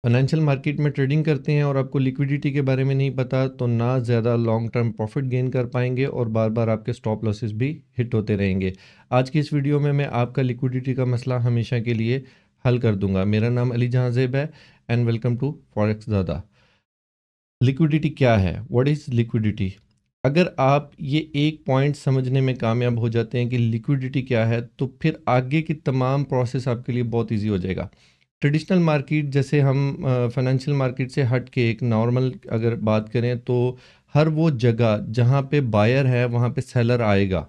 Financial market में trading करते हैं और आपको लिक्विडिटी के बारे में नहीं पता तो ना ज़्यादा लॉन्ग टर्म प्रॉफिट गेन कर पाएंगे और बार बार आपके स्टॉप लॉसेस भी हिट होते रहेंगे। आज की इस वीडियो में मैं आपका लिक्विडिटी का मसला हमेशा के लिए हल कर दूंगा। मेरा नाम अली जहां ज़ेब है एंड वेलकम टू फॉरेक्स दादा। लिक्विडिटी क्या है? What is liquidity? अगर आप ये एक पॉइंट समझने में कामयाब हो जाते हैं कि लिक्विडिटी क्या है तो फिर आगे की तमाम प्रोसेस आपके लिए बहुत ईजी हो जाएगा। ट्रेडिशनल मार्केट जैसे हम फाइनेंशियल मार्केट से हट के एक नॉर्मल अगर बात करें तो हर वो जगह जहाँ पे बायर है वहाँ पे सेलर आएगा।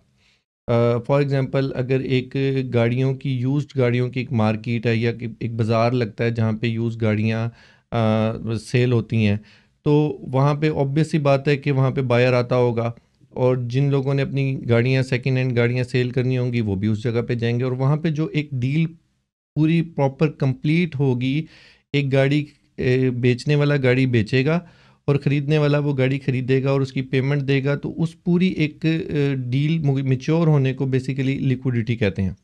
फॉर एग्जांपल अगर एक गाड़ियों की यूज्ड गाड़ियों की एक मार्केट है या कि एक बाज़ार लगता है जहाँ पे यूज्ड गाड़ियाँ सेल होती हैं, तो वहाँ पे ऑब्वियस सी बात है कि वहाँ पे बायर आता होगा और जिन लोगों ने अपनी गाड़ियाँ सेकंड हैंड गाड़ियाँ सेल करनी होंगी वो भी उस जगह पे जाएंगे और वहाँ पे जो एक डील पूरी प्रॉपर कंप्लीट होगी। एक गाड़ी बेचने वाला गाड़ी बेचेगा और ख़रीदने वाला वो गाड़ी ख़रीदेगा और उसकी पेमेंट देगा, तो उस पूरी एक डील मैच्योर होने को बेसिकली लिक्विडिटी कहते हैं।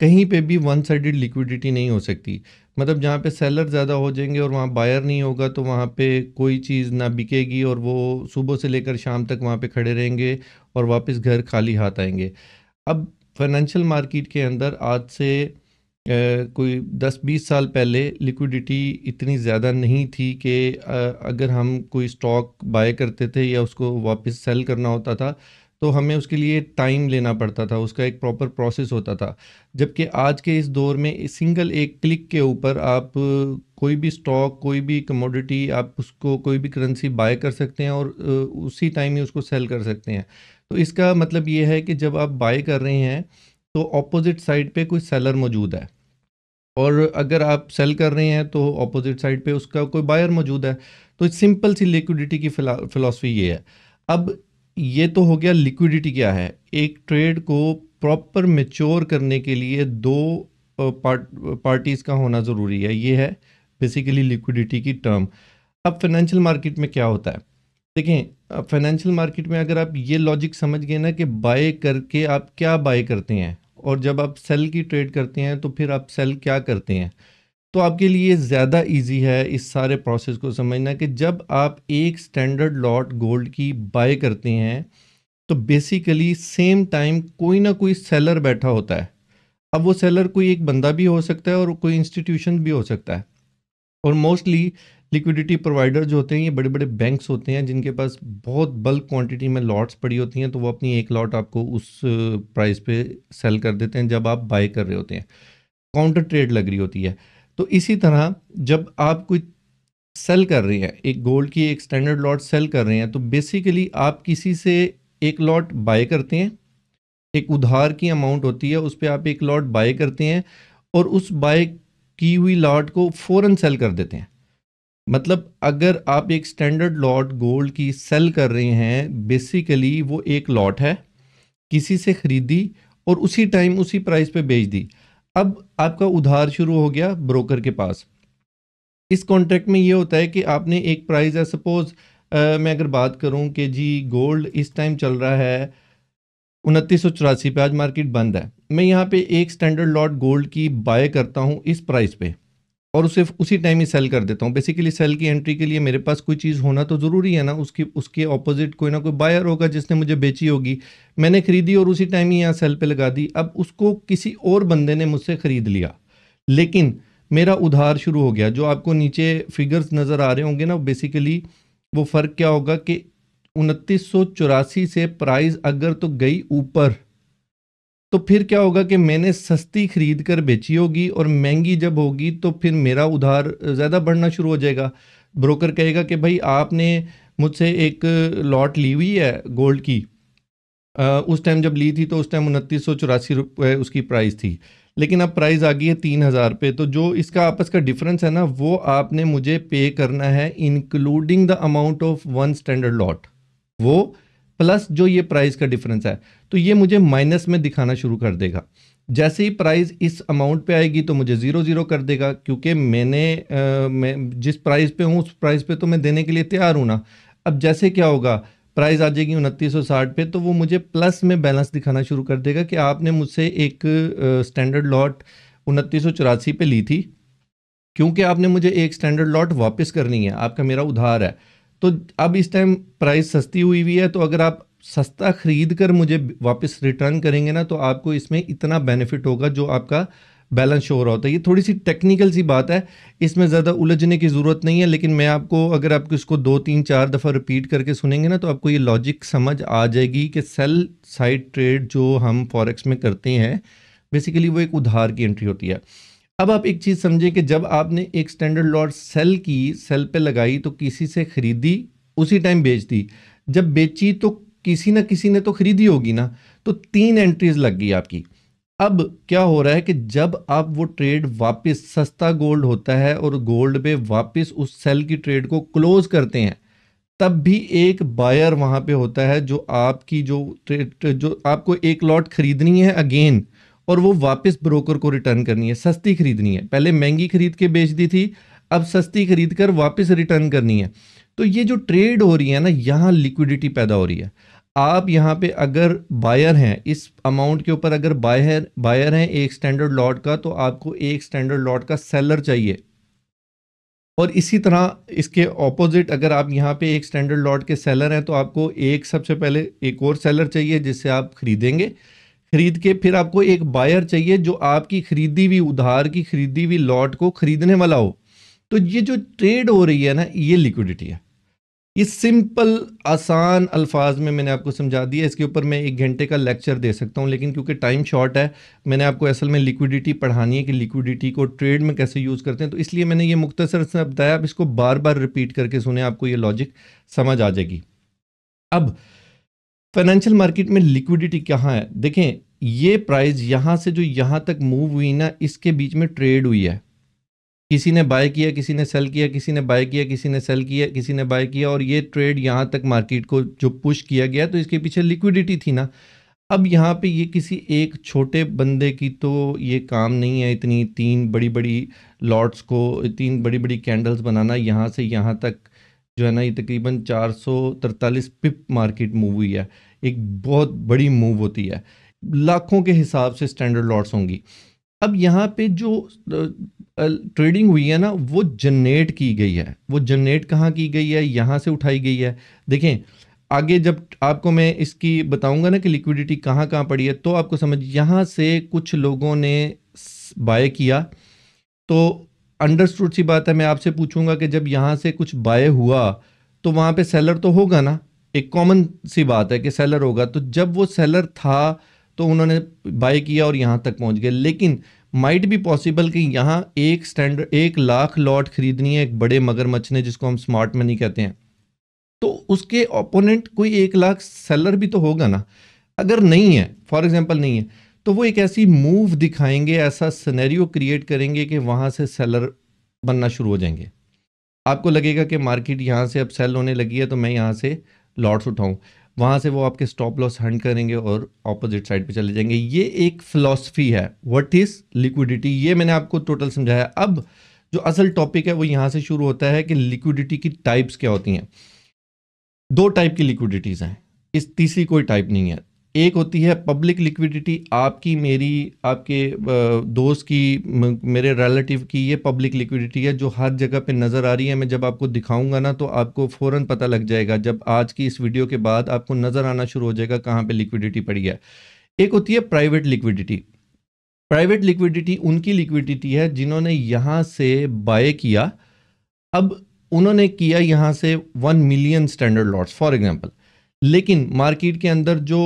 कहीं पे भी वन साइडेड लिक्विडिटी नहीं हो सकती। मतलब जहाँ पे सेलर ज़्यादा हो जाएंगे और वहाँ बायर नहीं होगा तो वहाँ पे कोई चीज़ ना बिकेगी और वो सुबह से लेकर शाम तक वहाँ पे खड़े रहेंगे और वापस घर खाली हाथ आएंगे। अब फाइनेंशियल मार्केट के अंदर आज से कोई 10-20 साल पहले लिक्विडिटी इतनी ज़्यादा नहीं थी कि अगर हम कोई स्टॉक बाय करते थे या उसको वापस सेल करना होता था तो हमें उसके लिए टाइम लेना पड़ता था, उसका एक प्रॉपर प्रोसेस होता था। जबकि आज के इस दौर में सिंगल एक क्लिक के ऊपर आप कोई भी स्टॉक, कोई भी कमोडिटी, आप उसको कोई भी करेंसी बाय कर सकते हैं और उसी टाइम ही उसको सेल कर सकते हैं। तो इसका मतलब ये है कि जब आप बाय कर रहे हैं तो ऑपोजिट साइड पे कोई सेलर मौजूद है और अगर आप सेल कर रहे हैं तो ऑपोजिट साइड पे उसका कोई बायर मौजूद है। तो सिंपल सी लिक्विडिटी की फिलॉसफी ये है। अब ये तो हो गया लिक्विडिटी क्या है। एक ट्रेड को प्रॉपर मैच्योर करने के लिए दो पार्टीज़ का होना ज़रूरी है। ये है बेसिकली लिक्विडिटी की टर्म। अब फाइनेंशियल मार्केट में क्या होता है, देखें फाइनेंशियल मार्केट में अगर आप ये लॉजिक समझ गए ना कि बाय करके आप क्या बाय करते हैं और जब आप सेल की ट्रेड करते हैं तो फिर आप सेल क्या करते हैं, तो आपके लिए ज़्यादा इजी है इस सारे प्रोसेस को समझना कि जब आप एक स्टैंडर्ड लॉट गोल्ड की बाय करते हैं तो बेसिकली सेम टाइम कोई ना कोई सेलर बैठा होता है। अब वो सेलर कोई एक बंदा भी हो सकता है और कोई इंस्टीट्यूशन भी हो सकता है और मोस्टली लिक्विडिटी प्रोवाइडर जो होते हैं ये बड़े बड़े बैंक्स होते हैं जिनके पास बहुत बल्क क्वांटिटी में लॉट्स पड़ी होती हैं, तो वो अपनी एक लॉट आपको उस प्राइस पे सेल कर देते हैं जब आप बाय कर रहे होते हैं, काउंटर ट्रेड लग रही होती है। तो इसी तरह जब आप कोई सेल कर रहे हैं, एक गोल्ड की एक स्टैंडर्ड लॉट सेल कर रहे हैं, तो बेसिकली आप किसी से एक लॉट बाय करते हैं, एक उधार की अमाउंट होती है उस पर आप एक लॉट बाय करते हैं और उस बाय की हुई लॉट को फ़ौरन सेल कर देते हैं। मतलब अगर आप एक स्टैंडर्ड लॉट गोल्ड की सेल कर रहे हैं, बेसिकली वो एक लॉट है, किसी से खरीदी और उसी टाइम उसी प्राइस पे बेच दी। अब आपका उधार शुरू हो गया ब्रोकर के पास। इस कॉन्ट्रैक्ट में ये होता है कि आपने एक प्राइस है, सपोज मैं अगर बात करूं कि जी गोल्ड इस टाइम चल रहा है 2984 पे, आज मार्केट बंद है, मैं यहाँ पे एक स्टैंडर्ड लॉट गोल्ड की बाय करता हूँ इस प्राइस पे और उसे उसी टाइम ही सेल कर देता हूँ। बेसिकली सेल की एंट्री के लिए मेरे पास कोई चीज़ होना तो ज़रूरी है ना, उसकी उसके ऑपोजिट कोई ना कोई बायर होगा जिसने मुझे बेची होगी। मैंने खरीदी और उसी टाइम ही यहाँ सेल पे लगा दी। अब उसको किसी और बंदे ने मुझसे ख़रीद लिया, लेकिन मेरा उधार शुरू हो गया। जो आपको नीचे फिगर्स नज़र आ रहे होंगे ना, बेसिकली वो फ़र्क क्या होगा कि 2984 से प्राइस अगर तो गई ऊपर तो फिर क्या होगा कि मैंने सस्ती खरीद कर बेची होगी और महंगी जब होगी तो फिर मेरा उधार ज़्यादा बढ़ना शुरू हो जाएगा। ब्रोकर कहेगा कि भाई आपने मुझसे एक लॉट ली हुई है गोल्ड की, उस टाइम जब ली थी तो उस टाइम 2984 उसकी प्राइस थी, लेकिन अब प्राइस आ गई है 3000 पे। तो जो इसका आपस का डिफरेंस है ना, वो आपने मुझे पे करना है including the amount of one standard lot, वो प्लस जो ये प्राइस का डिफरेंस है, तो ये मुझे माइनस में दिखाना शुरू कर देगा। जैसे ही प्राइस इस अमाउंट पे आएगी तो मुझे ज़ीरो ज़ीरो कर देगा, क्योंकि मैं जिस प्राइस पे हूँ उस प्राइस पे तो मैं देने के लिए तैयार हूँ ना। अब जैसे क्या होगा, प्राइस आ जाएगी 2960 पे, तो वो मुझे प्लस में बैलेंस दिखाना शुरू कर देगा कि आपने मुझसे एक स्टैंडर्ड लॉट 2984 पे ली थी क्योंकि आपने मुझे एक स्टैंडर्ड लॉट वापस करनी है, आपका मेरा उधार है। तो अब इस टाइम प्राइस सस्ती हुई हुई है, तो अगर आप सस्ता खरीद कर मुझे वापस रिटर्न करेंगे ना, तो आपको इसमें इतना बेनिफिट होगा जो आपका बैलेंस शो हो रहा होता है। ये थोड़ी सी टेक्निकल सी बात है, इसमें ज़्यादा उलझने की ज़रूरत नहीं है, लेकिन मैं आपको, अगर आप इसको 2 3 4 दफ़ा रिपीट करके सुनेंगे ना, तो आपको ये लॉजिक समझ आ जाएगी कि सेल साइड ट्रेड जो हम फॉरेक्स में करते हैं, बेसिकली वो एक उधार की एंट्री होती है। अब आप एक चीज़ समझें कि जब आपने एक स्टैंडर्ड लॉट सेल की, सेल पे लगाई, तो किसी से खरीदी, उसी टाइम बेच दी। जब बेची तो किसी ना किसी ने तो खरीदी होगी ना, तो 3 एंट्रीज लग गई आपकी। अब क्या हो रहा है कि जब आप वो ट्रेड वापस, सस्ता गोल्ड होता है और गोल्ड पे वापस उस सेल की ट्रेड को क्लोज करते हैं, तब भी एक बायर वहां पे होता है जो आपकी जो आपको एक लॉट खरीदनी है अगेन, और वो वापस ब्रोकर को रिटर्न करनी है, सस्ती खरीदनी है। पहले महंगी खरीद के बेच दी थी, अब सस्ती खरीद कर वापस रिटर्न करनी है। तो ये जो ट्रेड हो रही है ना, यहाँ लिक्विडिटी पैदा हो रही है। आप यहाँ पे अगर बायर हैं, इस अमाउंट के ऊपर अगर बायर बायर हैं एक स्टैंडर्ड लॉट का, तो आपको एक स्टैंडर्ड लॉट का सेलर चाहिए। और इसी तरह इसके ऑपोजिट, अगर आप यहाँ पे एक स्टैंडर्ड लॉट के सेलर हैं, तो आपको एक, सबसे पहले एक और सेलर चाहिए जिससे आप खरीदेंगे। खरीद के फिर आपको एक बायर चाहिए जो आपकी खरीदी हुई, उधार की खरीदी हुई लॉट को खरीदने वाला हो। तो ये जो ट्रेड हो रही है ना, ये लिक्विडिटी है। ये सिंपल आसान अल्फाज में मैंने आपको समझा दिया। इसके ऊपर मैं 1 घंटे का लेक्चर दे सकता हूँ, लेकिन क्योंकि टाइम शॉर्ट है, मैंने आपको असल में लिक्विडिटी पढ़ानी है कि लिक्विडिटी को ट्रेड में कैसे यूज़ करते हैं, तो इसलिए मैंने ये मुख्तसर से बताया। आप इसको बार बार रिपीट करके सुने, आपको ये लॉजिक समझ आ जाएगी। अब फाइनेंशियल मार्केट में लिक्विडिटी कहाँ है, देखें, ये प्राइस यहाँ से जो यहाँ तक मूव हुई ना, इसके बीच में ट्रेड हुई है। किसी ने बाय किया, किसी ने सेल किया, किसी ने बाय किया, किसी ने सेल किया, किसी ने बाय किया, और ये ट्रेड यहाँ तक मार्केट को जो पुश किया गया, तो इसके पीछे लिक्विडिटी थी ना। अब यहाँ पे ये किसी एक छोटे बंदे की तो ये काम नहीं है, इतनी 3 बड़ी बड़ी लॉट्स को, 3 बड़ी बड़ी कैंडल्स बनाना यहाँ से यहाँ तक, जो है ना, ये तकरीबन 443 पिप मार्केट मूव हुई है। एक बहुत बड़ी मूव होती है, लाखों के हिसाब से स्टैंडर्ड लॉट्स होंगी। अब यहाँ पे जो ट्रेडिंग हुई है ना, वो जनरेट की गई है। वो जनरेट कहाँ की गई है, यहाँ से उठाई गई है। देखें, आगे जब आपको मैं इसकी बताऊंगा ना कि लिक्विडिटी कहाँ कहाँ पड़ी है, तो आपको समझ, यहाँ से कुछ लोगों ने बाय किया, तो अंडरस्टूड सी बात है, मैं आपसे पूछूंगा कि जब यहाँ से कुछ बाय हुआ, तो वहाँ पे सेलर तो होगा ना। एक कॉमन सी बात है कि सेलर होगा। तो जब वो सेलर था, तो उन्होंने बाय किया और यहाँ तक पहुँच गए। लेकिन माइट भी पॉसिबल कि यहाँ एक स्टैंडर्ड 1 लाख लॉट खरीदनी है एक बड़े मगरमच्छ ने, जिसको हम स्मार्ट मनी कहते हैं, तो उसके ओपोनेंट कोई 1 लाख सेलर भी तो होगा ना। अगर नहीं है, फॉर एग्जांपल नहीं है, तो वो एक ऐसी मूव दिखाएंगे, ऐसा सिनेरियो क्रिएट करेंगे कि वहाँ से सेलर बनना शुरू हो जाएंगे। आपको लगेगा कि मार्केट यहाँ से अब सेल होने लगी है, तो मैं यहाँ से लॉट्स उठाऊं। वहाँ से वो आपके स्टॉप लॉस हंट करेंगे और ऑपोजिट साइड पे चले जाएंगे। ये एक फिलॉसफी है, व्हाट इज़ लिक्विडिटी, ये मैंने आपको टोटल समझाया। अब जो असल टॉपिक है वो यहाँ से शुरू होता है कि लिक्विडिटी की टाइप्स क्या होती हैं। 2 टाइप की लिक्विडिटीज़ हैं, इस तीसरी कोई टाइप नहीं है। एक होती है पब्लिक लिक्विडिटी, आपकी, मेरी, आपके दोस्त की, मेरे रिलेटिव की, ये पब्लिक लिक्विडिटी है जो हर जगह पे नज़र आ रही है। मैं जब आपको दिखाऊंगा ना, तो आपको फ़ौरन पता लग जाएगा, जब आज की इस वीडियो के बाद आपको नज़र आना शुरू हो जाएगा कहाँ पे लिक्विडिटी पड़ी है। एक होती है प्राइवेट लिक्विडिटी। प्राइवेट लिक्विडिटी उनकी लिक्विडिटी है जिन्होंने यहाँ से बाय किया। अब उन्होंने किया यहाँ से 1 million standard lots for example, लेकिन मार्केट के अंदर जो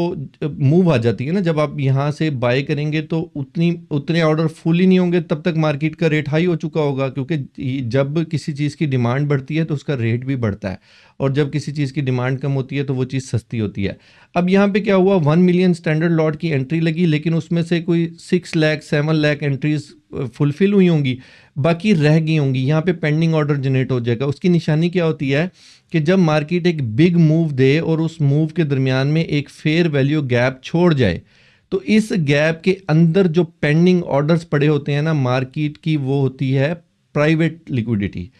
मूव आ जाती है ना, जब आप यहाँ से बाय करेंगे तो उतने ऑर्डर फुल ही नहीं होंगे, तब तक मार्केट का रेट हाई हो चुका होगा, क्योंकि जब किसी चीज़ की डिमांड बढ़ती है तो उसका रेट भी बढ़ता है, और जब किसी चीज़ की डिमांड कम होती है तो वो चीज़ सस्ती होती है। अब यहाँ पे क्या हुआ, 1 मिलियन स्टैंडर्ड लॉट की एंट्री लगी, लेकिन उसमें से कोई 6 लाख 7 लाख एंट्रीज फुलफिल हुई होंगी, बाकी रह गई होंगी। यहाँ पे पेंडिंग ऑर्डर जनरेट हो जाएगा। उसकी निशानी क्या होती है कि जब मार्केट एक बिग मूव दे और उस मूव के दरमियान में एक फेयर वैल्यू गैप छोड़ जाए, तो इस गैप के अंदर जो पेंडिंग ऑर्डर्स पड़े होते हैं ना मार्केट की, वो होती है प्राइवेट लिक्विडिटी।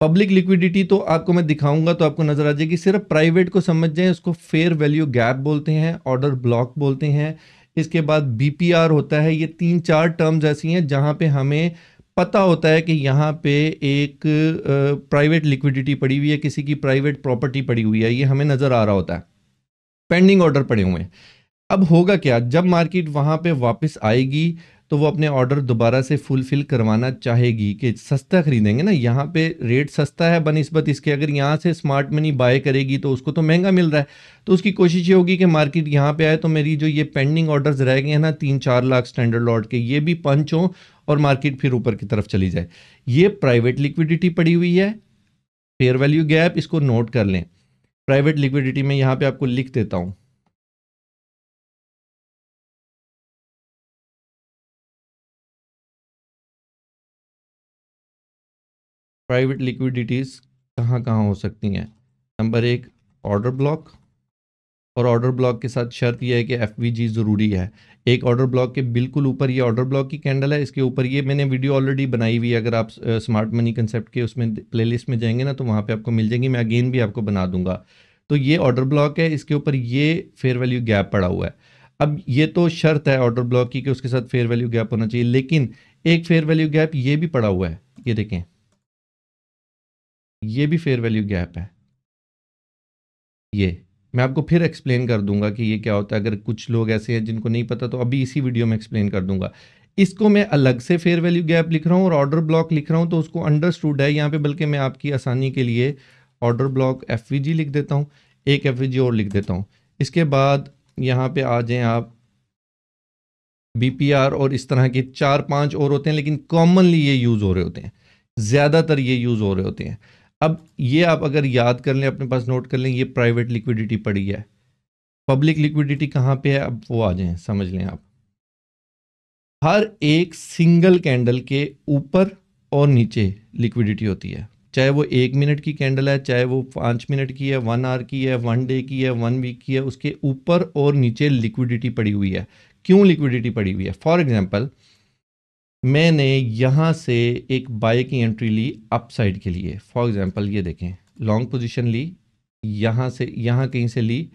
पब्लिक लिक्विडिटी तो आपको मैं दिखाऊंगा तो आपको नजर आ जाएगी। सिर्फ प्राइवेट को समझ जाएं, उसको फेयर वैल्यू गैप बोलते हैं, ऑर्डर ब्लॉक बोलते हैं। इसके बाद बीपीआर होता है। ये 3 4 टर्म्स ऐसी हैं जहां पे हमें पता होता है कि यहाँ पे एक प्राइवेट लिक्विडिटी पड़ी हुई है, किसी की प्राइवेट प्रॉपर्टी पड़ी हुई है, ये हमें नज़र आ रहा होता है, पेंडिंग ऑर्डर पड़े हुए हैं। अब होगा क्या, जब मार्केट वहाँ पे वापस आएगी तो वो अपने ऑर्डर दोबारा से फुलफिल करवाना चाहेगी कि सस्ता खरीदेंगे ना, यहाँ पे रेट सस्ता है बनिस्बत इसके, अगर यहाँ से स्मार्ट मनी बाय करेगी तो उसको तो महंगा मिल रहा है, तो उसकी कोशिश ये होगी कि मार्केट यहाँ पे आए तो मेरी जो ये पेंडिंग ऑर्डर्स रह गए हैं ना 3-4 लाख स्टैंडर्ड लॉट के, ये भी पंच हो और मार्केट फिर ऊपर की तरफ चली जाए। ये प्राइवेट लिक्विडिटी पड़ी हुई है, फेयर वैल्यू गैप, इसको नोट कर लें। प्राइवेट लिक्विडिटी में यहाँ पे आपको लिख देता हूँ, प्राइवेट लिक्विडिटीज़ कहाँ कहाँ हो सकती हैं। नंबर एक, ऑर्डर ब्लॉक, और ऑर्डर ब्लॉक के साथ शर्त यह है कि एफवीजी ज़रूरी है। एक ऑर्डर ब्लॉक के बिल्कुल ऊपर ये ऑर्डर ब्लॉक की कैंडल है, इसके ऊपर ये मैंने वीडियो ऑलरेडी बनाई हुई है, अगर आप स्मार्ट मनी कंसेप्ट के उसमें प्लेलिस्ट में जाएंगे ना तो वहाँ पे आपको मिल जाएंगी, मैं अगेन भी आपको बना दूंगा। तो ये ऑर्डर ब्लॉक है, इसके ऊपर ये फेयर वैल्यू गैप पड़ा हुआ है। अब ये तो शर्त है ऑर्डर ब्लॉक की कि उसके साथ फेयर वैल्यू गैप होना चाहिए, लेकिन एक फेयर वैल्यू गैप ये भी पड़ा हुआ है, ये देखें, ये भी फेयर वैल्यू गैप है। ये मैं आपको फिर एक्सप्लेन कर दूंगा कि ये क्या होता है, अगर कुछ लोग ऐसे हैं जिनको नहीं पता तो अभी इसी वीडियो में एक्सप्लेन कर दूंगा। इसको मैं अलग से फेयर वैल्यू गैप लिख रहा हूँ और ऑर्डर ब्लॉक लिख रहा हूँ, तो उसको अंडरस्टूड है यहाँ पे, बल्कि मैं आपकी आसानी के लिए ऑर्डर ब्लॉक एफवीजी लिख देता हूँ, एक एफवीजी और लिख देता हूँ। इसके बाद यहाँ पे आ जाएं आप बीपीआर, और इस तरह के 4-5 और होते हैं, लेकिन कॉमनली ये यूज़ हो रहे होते हैं, ज़्यादातर ये यूज़ हो रहे होते हैं। अब ये आप अगर याद कर लें, अपने पास नोट कर लें, ये प्राइवेट लिक्विडिटी पड़ी है। पब्लिक लिक्विडिटी कहाँ पे है, अब वो आ जाएं, समझ लें आप। हर एक सिंगल कैंडल के ऊपर और नीचे लिक्विडिटी होती है, चाहे वो 1 मिनट की कैंडल है, चाहे वो 5 मिनट की है, 1 आवर की है, 1 डे की है, 1 वीक की है, उसके ऊपर और नीचे लिक्विडिटी पड़ी हुई है। क्यों लिक्विडिटी पड़ी हुई है? फॉर एग्जाम्पल, मैंने यहाँ से एक बाय की एंट्री ली अप साइड के लिए, फॉर एग्जांपल ये देखें, लॉन्ग पोजीशन ली, यहाँ से यहाँ कहीं से ली,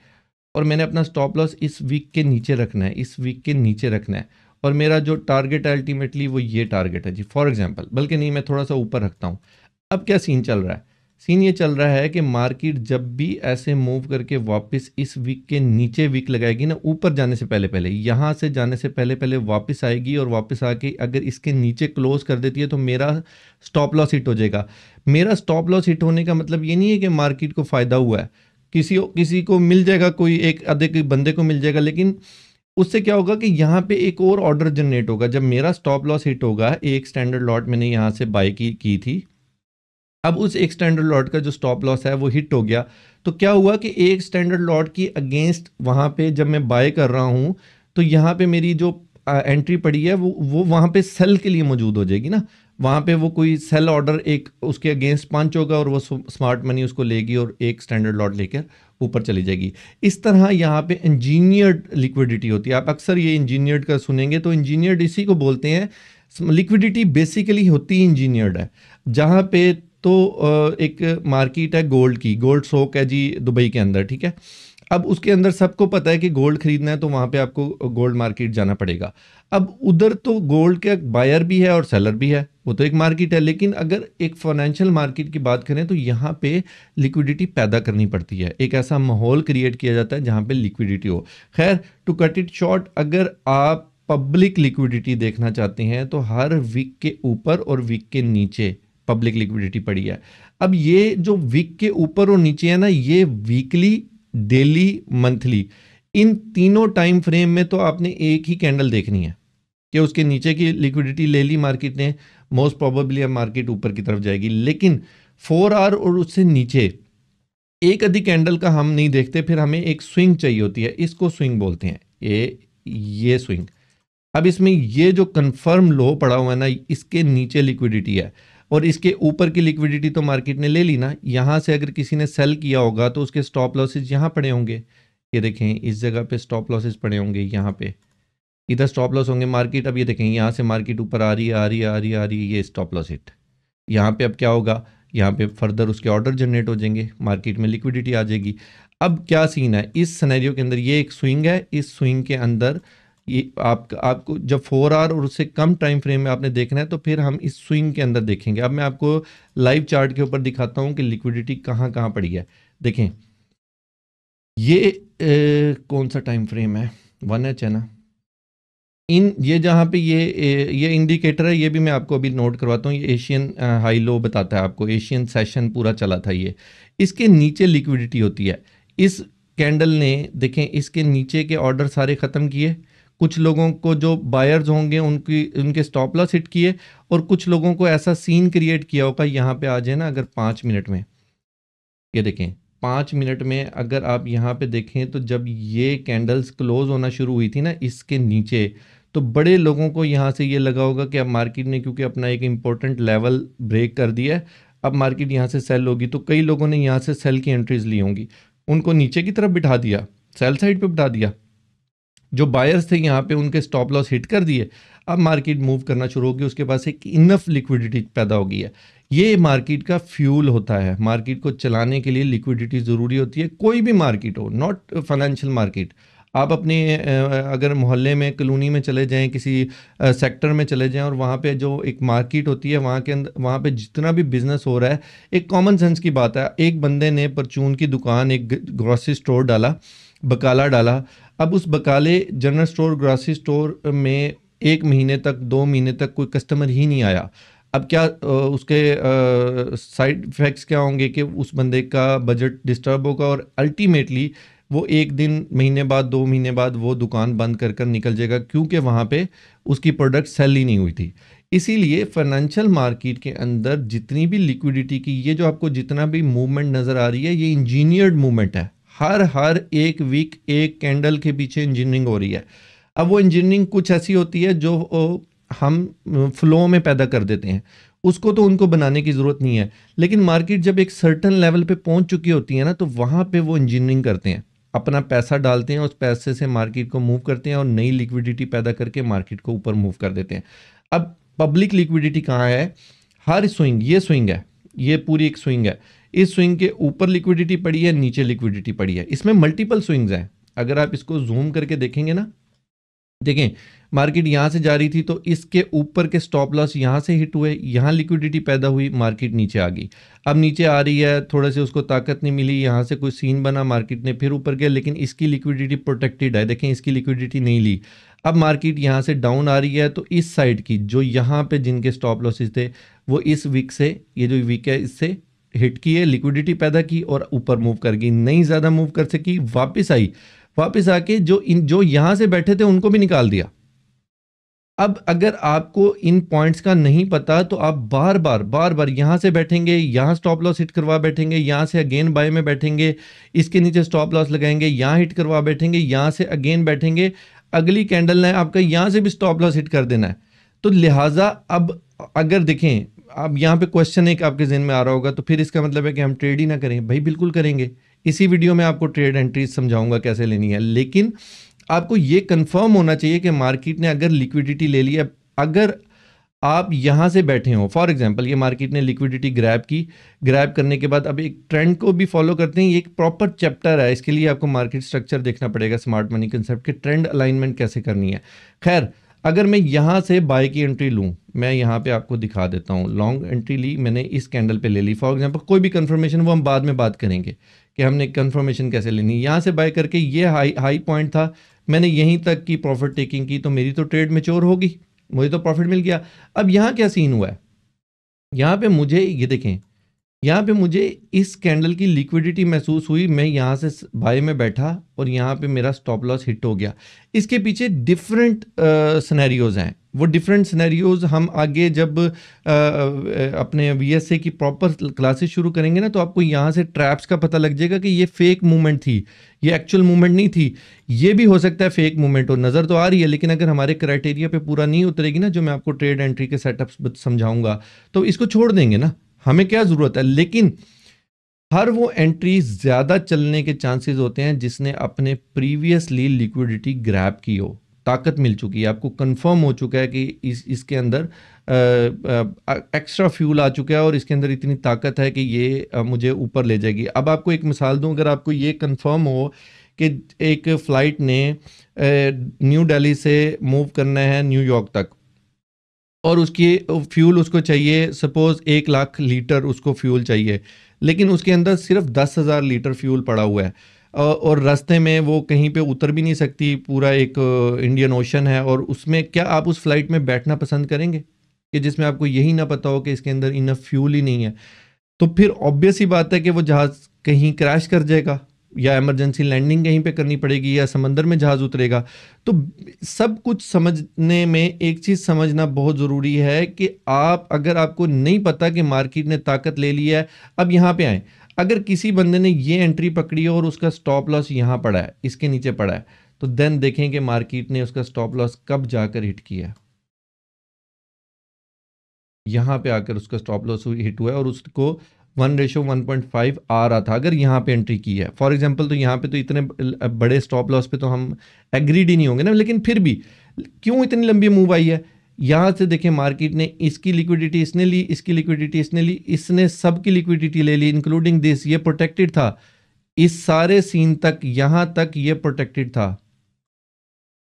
और मैंने अपना स्टॉप लॉस इस वीक के नीचे रखना है, इस वीक के नीचे रखना है, और मेरा जो टारगेट है अल्टीमेटली वो ये टारगेट है जी, फॉर एग्जांपल, बल्कि नहीं, मैं थोड़ा सा ऊपर रखता हूँ। अब क्या सीन चल रहा है? सीन ये चल रहा है कि मार्केट जब भी ऐसे मूव करके वापस इस वीक के नीचे वीक लगाएगी ना, ऊपर जाने से पहले पहले, यहाँ से जाने से पहले पहले वापस आएगी, और वापस आके अगर इसके नीचे क्लोज कर देती है तो मेरा स्टॉप लॉस हिट हो जाएगा। मेरा स्टॉप लॉस हिट होने का मतलब ये नहीं है कि मार्केट को फ़ायदा हुआ है, किसी को मिल जाएगा, कोई एक आधे के बंदे को मिल जाएगा, लेकिन उससे क्या होगा कि यहाँ पे एक और ऑर्डर जनरेट होगा। जब मेरा स्टॉप लॉस हिट होगा, एक स्टैंडर्ड लॉट मैंने यहाँ से बाय की थी, अब उस एक स्टैंडर्ड लॉट का जो स्टॉप लॉस है वो हिट हो गया, तो क्या हुआ कि एक स्टैंडर्ड लॉट की अगेंस्ट वहाँ पे जब मैं बाय कर रहा हूँ तो यहाँ पे मेरी जो एंट्री पड़ी है वो वहाँ पे सेल के लिए मौजूद हो जाएगी ना, वहाँ पे वो कोई सेल ऑर्डर एक उसके अगेंस्ट पंच होगा और वो स्मार्ट मनी उसको लेगी और एक स्टैंडर्ड लॉट लेकर ऊपर चली जाएगी। इस तरह यहाँ पे इंजीनियर्ड लिक्विडिटी होती है, आप अक्सर ये इंजीनियर्ड का सुनेंगे, तो इंजीनियर्ड इसी को बोलते हैं। लिक्विडिटी बेसिकली होती इंजीनियर्ड है। जहाँ पे तो एक मार्केट है गोल्ड की, गोल्ड सोक है जी दुबई के अंदर, ठीक है। अब उसके अंदर सबको पता है कि गोल्ड खरीदना है तो वहाँ पे आपको गोल्ड मार्केट जाना पड़ेगा। अब उधर तो गोल्ड के बायर भी है और सेलर भी है, वो तो एक मार्केट है, लेकिन अगर एक फाइनेंशियल मार्केट की बात करें तो यहाँ पे लिक्विडिटी पैदा करनी पड़ती है, एक ऐसा माहौल क्रिएट किया जाता है जहाँ पे लिक्विडिटी हो। खैर, टू कट इट शॉर्ट, अगर आप पब्लिक लिक्विडिटी देखना चाहते हैं तो हर वीक के ऊपर और वीक के नीचे पब्लिक लिक्विडिटी पड़ी है। अब ये जो वीक के ऊपर और नीचे है ना, ये वीकली, डेली, मंथली, इन तीनों टाइम फ्रेम में तो आपने एक ही कैंडल देखनी है कि उसके नीचे की लिक्विडिटी ले ली मार्केट ने, मोस्ट प्रोबेबली अब मार्केट ऊपर की तरफ जाएगी। लेकिन 4 आवर और उससे नीचे एक आधी कैंडल का हम नहीं देखते, फिर हमें एक स्विंग चाहिए होती है, इसको स्विंग बोलते हैं, ये स्विंग। अब इसमें ये जो कंफर्म लो पड़ा हुआ है ना, इसके नीचे लिक्विडिटी है और इसके ऊपर की लिक्विडिटी तो मार्केट ने ले ली ना, यहाँ से अगर किसी ने सेल किया होगा तो उसके स्टॉप लॉसेज यहाँ पड़े होंगे, ये देखें इस जगह पे स्टॉप लॉसेज पड़े होंगे, यहाँ पे इधर स्टॉप लॉस होंगे मार्केट। अब ये देखें यहाँ से मार्केट ऊपर आ रही है, आ रही है, आ रही है, आ रही है, ये स्टॉप लॉस हिट। यहाँ पे अब क्या होगा, यहाँ पे फर्दर उसके ऑर्डर जनरेट हो जाएंगे, मार्केट में लिक्विडिटी आ जाएगी। अब क्या सीन है इस सिनेरियो के अंदर, ये एक स्विंग है, इस स्विंग के अंदर ये आपको जब 4 आवर और उससे कम टाइम फ्रेम में आपने देखना है तो फिर हम इस स्विंग के अंदर देखेंगे। अब मैं आपको लाइव चार्ट के ऊपर दिखाता हूँ कि लिक्विडिटी कहाँ कहाँ पड़ी है। देखें ये कौन सा टाइम फ्रेम है, 1H है ना। ये जहाँ पे ये इंडिकेटर है, ये भी मैं आपको अभी नोट करवाता हूँ। ये एशियन हाई लो बताता है आपको, एशियन सेशन पूरा चला था ये। इसके नीचे लिक्विडिटी होती है। इस कैंडल ने देखें इसके नीचे के ऑर्डर सारे ख़त्म किए। कुछ लोगों को जो बायर्स होंगे उनके स्टॉप लॉस हिट किए, और कुछ लोगों को ऐसा सीन क्रिएट किया होगा। यहाँ पे आ जाए ना अगर 5 मिनट में, ये देखें 5 मिनट में अगर आप यहाँ पे देखें तो जब ये कैंडल्स क्लोज होना शुरू हुई थी ना इसके नीचे, तो बड़े लोगों को यहाँ से ये लगा होगा कि अब मार्केट ने क्योंकि अपना एक इम्पोर्टेंट लेवल ब्रेक कर दिया है, अब मार्केट यहाँ से सेल होगी। तो कई लोगों ने यहाँ से सेल की एंट्रीज ली होंगी, उनको नीचे की तरफ बिठा दिया, सेल साइड पे बिठा दिया। जो बायर्स थे यहाँ पे उनके स्टॉप लॉस हिट कर दिए। अब मार्केट मूव करना शुरू होगी, उसके पास एक इनफ लिक्विडिटी पैदा हो गई है। ये मार्केट का फ्यूल होता है। मार्केट को चलाने के लिए लिक्विडिटी ज़रूरी होती है, कोई भी मार्केट हो, नॉट फाइनेंशियल मार्केट। आप अपने अगर मोहल्ले में कॉलोनी में चले जाएं, किसी सेक्टर में चले जाएं, और वहाँ पे जो एक मार्केट होती है वहाँ के अंदर, वहाँ पे जितना भी बिजनेस हो रहा है, एक कॉमन सेंस की बात है। एक बंदे ने परचून की दुकान, एक ग्रोसरी स्टोर डाला, बकाला डाला। अब उस Bakale general store grocery store में 1 महीने तक 2 महीने तक कोई कस्टमर ही नहीं आया। अब क्या उसके साइड इफ़ेक्ट्स क्या होंगे कि उस बंदे का बजट डिस्टर्ब होगा, और अल्टीमेटली वो 1 दिन, महीने बाद, 2 महीने बाद वो दुकान बंद कर कर निकल जाएगा, क्योंकि वहाँ पे उसकी प्रोडक्ट सेल ही नहीं हुई थी। इसीलिए फाइनेंशियल मार्केट के अंदर जितनी भी लिक्विडिटी की ये जो आपको जितना भी मूवमेंट नज़र आ रही है, ये इंजीनियर्ड मूवमेंट है। हर एक वीक एक कैंडल के पीछे इंजीनियरिंग हो रही है। अब वो इंजीनियरिंग कुछ ऐसी होती है जो हम फ्लो में पैदा कर देते हैं, उसको तो उनको बनाने की ज़रूरत नहीं है। लेकिन मार्केट जब एक सर्टन लेवल पे पहुंच चुकी होती है ना, तो वहाँ पे वो इंजीनियरिंग करते हैं, अपना पैसा डालते हैं, उस पैसे से मार्केट को मूव करते हैं और नई लिक्विडिटी पैदा करके मार्केट को ऊपर मूव कर देते हैं। अब पब्लिक लिक्विडिटी कहाँ है? हर स्विंग, ये स्विंग है, ये पूरी एक स्विंग है। इस स्विंग के ऊपर लिक्विडिटी पड़ी है, नीचे लिक्विडिटी पड़ी है। इसमें मल्टीपल स्विंग्स हैं। अगर आप इसको जूम करके देखेंगे ना, देखें मार्केट यहाँ से जा रही थी तो इसके ऊपर के स्टॉप लॉस यहाँ से हिट हुए, यहाँ लिक्विडिटी पैदा हुई, मार्केट नीचे आ गई। अब नीचे आ रही है, थोड़े से उसको ताकत नहीं मिली, यहाँ से कोई सीन बना, मार्केट ने फिर ऊपर गया, लेकिन इसकी लिक्विडिटी प्रोटेक्टेड है। देखें इसकी लिक्विडिटी नहीं ली। अब मार्केट यहाँ से डाउन आ रही है, तो इस साइड की जो यहाँ पे जिनके स्टॉप लॉसेस थे वो इस वीक से, ये जो वीक है इससे हिट की है, लिक्विडिटी पैदा की और ऊपर मूव कर गई। नहीं ज़्यादा मूव कर सकी, वापस आई, वापस आके जो यहाँ से बैठे थे उनको भी निकाल दिया। अब अगर आपको इन पॉइंट्स का नहीं पता तो आप बार बार यहाँ से बैठेंगे, यहाँ स्टॉप लॉस हिट करवा बैठेंगे, यहाँ से अगेन बाय में बैठेंगे, इसके नीचे स्टॉप लॉस लगाएंगे, यहाँ हिट करवा बैठेंगे, यहाँ से अगेन बैठेंगे, अगली कैंडल ने आपका यहाँ से भी स्टॉप लॉस हिट कर देना है। तो लिहाजा अब अगर देखें, अब यहाँ पे क्वेश्चन एक आपके जहन में आ रहा होगा, तो फिर इसका मतलब है कि हम ट्रेड ही ना करें। भाई बिल्कुल करेंगे, इसी वीडियो में आपको ट्रेड एंट्रीज समझाऊंगा कैसे लेनी है। लेकिन आपको ये कंफर्म होना चाहिए कि मार्केट ने अगर लिक्विडिटी ले लिया, अगर आप यहाँ से बैठे हो, फॉर एग्जांपल ये मार्केट ने लिक्विडिटी ग्रैब की, ग्रैब करने के बाद अब एक ट्रेंड को भी फॉलो करते हैं। ये एक प्रॉपर चैप्टर है, इसके लिए आपको मार्केट स्ट्रक्चर देखना पड़ेगा, स्मार्ट मनी कंसेप्ट के ट्रेंड अलाइनमेंट कैसे करनी है। खैर, अगर मैं यहाँ से बाय की एंट्री लूँ, मैं यहाँ पे आपको दिखा देता हूँ। लॉन्ग एंट्री ली मैंने, इस कैंडल पे ले ली फॉर एग्जांपल, कोई भी कंफर्मेशन वो हम बाद में बात करेंगे कि हमने कंफर्मेशन कैसे लेनी। यहाँ से बाय करके ये हाई पॉइंट था, मैंने यहीं तक की प्रॉफिट टेकिंग की, तो मेरी तो ट्रेड मैच्योर होगी, मुझे तो प्रॉफिट मिल गया। अब यहाँ क्या सीन हुआ है, यहाँ पे मुझे ये देखें, यहाँ पे मुझे इस कैंडल की लिक्विडिटी महसूस हुई, मैं यहाँ से बाय में बैठा और यहाँ पे मेरा स्टॉप लॉस हिट हो गया। इसके पीछे डिफरेंट सिनेरियोज हैं। वो डिफरेंट सिनेरियोज हम आगे जब अपने VSA की प्रॉपर क्लासेस शुरू करेंगे ना, तो आपको यहाँ से ट्रैप्स का पता लग जाएगा कि ये फेक मूवमेंट थी, ये एक्चुअल मूवमेंट नहीं थी। ये भी हो सकता है फेक मूवमेंट हो, नज़र तो आ रही है, लेकिन अगर हमारे क्राइटेरिया पे पूरा नहीं उतरेगी ना, जो मैं आपको ट्रेड एंट्री के सेटअप्स समझाऊंगा, तो इसको छोड़ देंगे ना, हमें क्या ज़रूरत है। लेकिन हर वो एंट्री ज़्यादा चलने के चांसेस होते हैं जिसने अपने प्रीवियसली लिक्विडिटी ग्रैब की हो, ताकत मिल चुकी है, आपको कंफर्म हो चुका है कि इसके अंदर एक्स्ट्रा फ्यूल आ चुका है और इसके अंदर इतनी ताकत है कि ये मुझे ऊपर ले जाएगी। अब आपको एक मिसाल दूं, अगर आपको ये कंफर्म हो कि एक फ़्लाइट ने न्यू दिल्ली से मूव करना है न्यूयॉर्क तक और उसकी फ्यूल उसको चाहिए, सपोज़ 1 लाख लीटर उसको फ्यूल चाहिए, लेकिन उसके अंदर सिर्फ 10,000 लीटर फ्यूल पड़ा हुआ है। और रास्ते में वो कहीं पे उतर भी नहीं सकती, पूरा एक इंडियन ओशन है, और उसमें क्या आप उस फ्लाइट में बैठना पसंद करेंगे कि जिसमें आपको यही ना पता हो कि इसके अंदर इनफ फ्यूल ही नहीं है? तो फिर ऑब्वियस ही बात है कि वो जहाज़ कहीं क्रैश कर जाएगा या इमरजेंसी लैंडिंग कहीं पे करनी पड़ेगी या समंदर में जहाज़ उतरेगा। तो सब कुछ समझने में एक चीज़ समझना बहुत ज़रूरी है कि आप, अगर आपको नहीं पता कि मार्केट ने ताकत ले ली है, अब यहाँ पे आएँ। अगर किसी बंदे ने ये एंट्री पकड़ी है और उसका स्टॉप लॉस यहाँ पड़ा है, इसके नीचे पड़ा है, तो देन देखें कि मार्केट ने उसका स्टॉप लॉस कब जाकर हिट किया है। यहाँ पे आकर उसका स्टॉप लॉस हिट हुआ है और उसको 1:1.5 आ रहा था अगर यहाँ पे एंट्री की है। फॉर एग्जांपल, तो यहाँ पे तो इतने बड़े स्टॉप लॉस पे तो हम एग्रीड ही नहीं होंगे ना, लेकिन फिर भी क्यों इतनी लंबी मूव आई है? यहाँ से देखें, मार्केट ने इसकी लिक्विडिटी इसने ली, इसकी लिक्विडिटी इसने ली, इसने सबकी लिक्विडिटी ले ली इंक्लूडिंग दिस। ये प्रोटेक्टेड था, इस सारे सीन तक, यहाँ तक ये प्रोटेक्टेड था,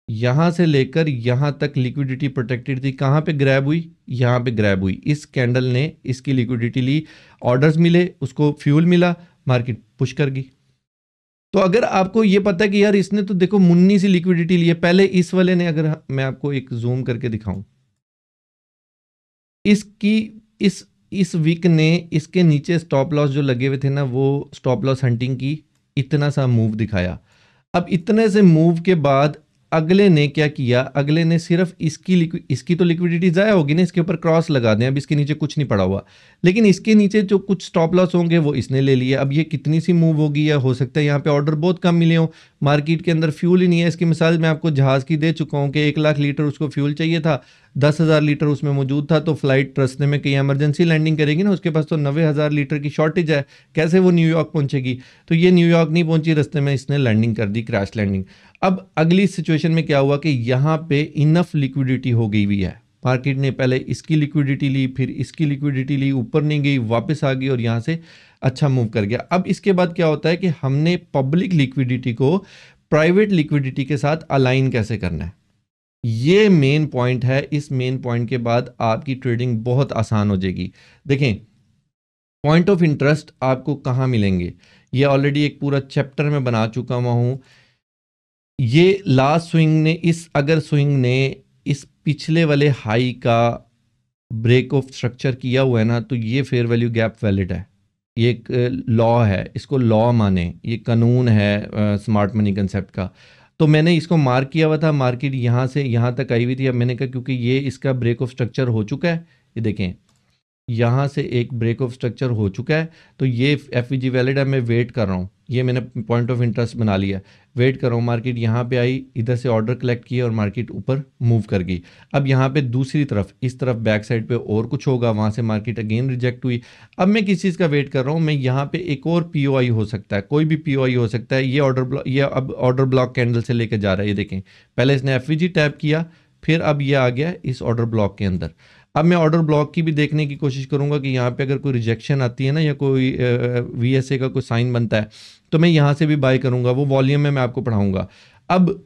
यहाँ से लेकर यहाँ तक लिक्विडिटी प्रोटेक्टेड थी। कहाँ पे ग्रैब हुई? यहाँ पे ग्रैब हुई। इस कैंडल ने इसकी लिक्विडिटी ली, ऑर्डर्स मिले, उसको फ्यूल मिला, मार्केट पुश कर गई। तो अगर आपको ये पता है कि यार इसने तो देखो मुन्नी सी लिक्विडिटी ली है, पहले इस वाले ने, अगर मैं आपको एक जूम करके दिखाऊं, इसकी इस वीक ने इसके नीचे स्टॉप लॉस जो लगे हुए थे ना, वो स्टॉप लॉस हंटिंग की, इतना सा मूव दिखाया। अब इतने से मूव के बाद अगले ने क्या किया? अगले ने सिर्फ इसकी तो लिक्विडिटी ज़ाया होगी ना, इसके ऊपर क्रॉस लगा दें, अब इसके नीचे कुछ नहीं पड़ा हुआ, लेकिन इसके नीचे जो कुछ स्टॉप लॉस होंगे वो इसने ले लिए। अब ये कितनी सी मूव होगी, या हो सकता है यहाँ पे ऑर्डर बहुत कम मिले हो, मार्केट के अंदर फ्यूल ही नहीं है। इसकी मिसाल मैं आपको जहाज़ की दे चुका हूँ कि 1 लाख लीटर उसको फ्यूल चाहिए था, 10,000 लीटर उसमें मौजूद था, तो फ्लाइट रास्ते में कहीं इमरजेंसी लैंडिंग करेगी ना, उसके पास तो 90,000 लीटर की शॉर्टेज है, कैसे वो न्यूयॉर्क पहुंचेगी? तो ये न्यूयॉर्क नहीं पहुंची, रास्ते में इसने लैंडिंग कर दी, क्रैश लैंडिंग। अब अगली सिचुएशन में क्या हुआ कि यहाँ पे इनफ लिक्विडिटी हो गई हुई है, मार्केट ने पहले इसकी लिक्विडिटी ली, फिर इसकी लिक्विडिटी ली, ऊपर नहीं गई, वापस आ गई और यहाँ से अच्छा मूव कर गया। अब इसके बाद क्या होता है कि हमने पब्लिक लिक्विडिटी को प्राइवेट लिक्विडिटी के साथ अलाइन कैसे करना है, ये मेन पॉइंट है। इस मेन पॉइंट के बाद आपकी ट्रेडिंग बहुत आसान हो जाएगी। देखें, पॉइंट ऑफ इंटरेस्ट आपको कहाँ मिलेंगे, ये ऑलरेडी एक पूरा चैप्टर में बना चुका हुआ हूँ। ये लास्ट स्विंग ने, अगर स्विंग ने इस पिछले वाले हाई का ब्रेक ऑफ स्ट्रक्चर किया हुआ है ना, तो ये फेयर वैल्यू गैप वैलिड है। ये एक लॉ है, इसको लॉ माने, ये कानून है स्मार्ट मनी कंसेप्ट का। तो मैंने इसको मार्क किया हुआ था, मार्केट यहाँ से यहाँ तक आई हुई थी। अब मैंने कहा क्योंकि ये इसका ब्रेक ऑफ स्ट्रक्चर हो चुका है, ये देखें यहाँ से एक ब्रेक ऑफ स्ट्रक्चर हो चुका है, तो ये एफवीजी वैलिड है। मैं वेट कर रहा हूँ, ये मैंने पॉइंट ऑफ इंटरेस्ट बना लिया, वेट कर रहा हूँ। मार्केट यहाँ पे आई, इधर से ऑर्डर कलेक्ट किया और मार्केट ऊपर मूव कर गई। अब यहाँ पे दूसरी तरफ, इस तरफ बैक साइड पे और कुछ होगा, वहाँ से मार्केट अगेन रिजेक्ट हुई। अब मैं किस चीज़ का वेट कर रहा हूँ? मैं यहाँ पे एक और पीओआई हो सकता है, कोई भी पीओआई हो सकता है। ये अब ऑर्डर ब्लॉक कैंडल से लेकर जा रहा है, ये देखें, पहले इसने एफवीजी टैप किया, फिर अब ये आ गया इस ऑर्डर ब्लॉक के अंदर। अब मैं ऑर्डर ब्लॉक की भी देखने की कोशिश करूंगा कि यहाँ पे अगर कोई रिजेक्शन आती है ना, या कोई वीएसए का कोई साइन बनता है, तो मैं यहाँ से भी बाय करूंगा। वो वॉल्यूम में मैं आपको पढ़ाऊंगा। अब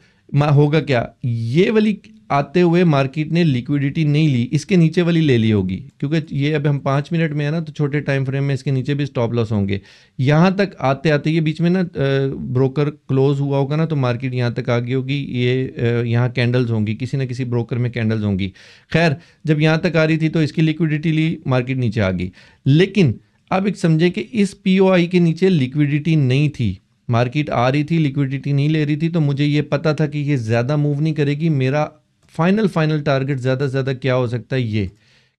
होगा क्या, ये वाली आते हुए मार्केट ने लिक्विडिटी नहीं ली, इसके नीचे वाली ले ली होगी, क्योंकि ये अब हम 5 मिनट में है ना, तो छोटे टाइम फ्रेम में इसके नीचे भी स्टॉप लॉस होंगे। यहाँ तक आते आते ये बीच में ना ब्रोकर क्लोज हुआ होगा ना, तो मार्केट यहाँ तक आ गई होगी। ये यहाँ कैंडल्स होंगी, किसी ना किसी ब्रोकर में कैंडल्स होंगी। खैर, जब यहाँ तक आ रही थी तो इसकी लिक्विडिटी ली, मार्केट नीचे आ गई। लेकिन अब एक समझे कि इस पीओआई के नीचे लिक्विडिटी नहीं थी, मार्केट आ रही थी, लिक्विडिटी नहीं ले रही थी, तो मुझे ये पता था कि ये ज़्यादा मूव नहीं करेगी। मेरा फाइनल टारगेट ज़्यादा से ज़्यादा क्या हो सकता है, ये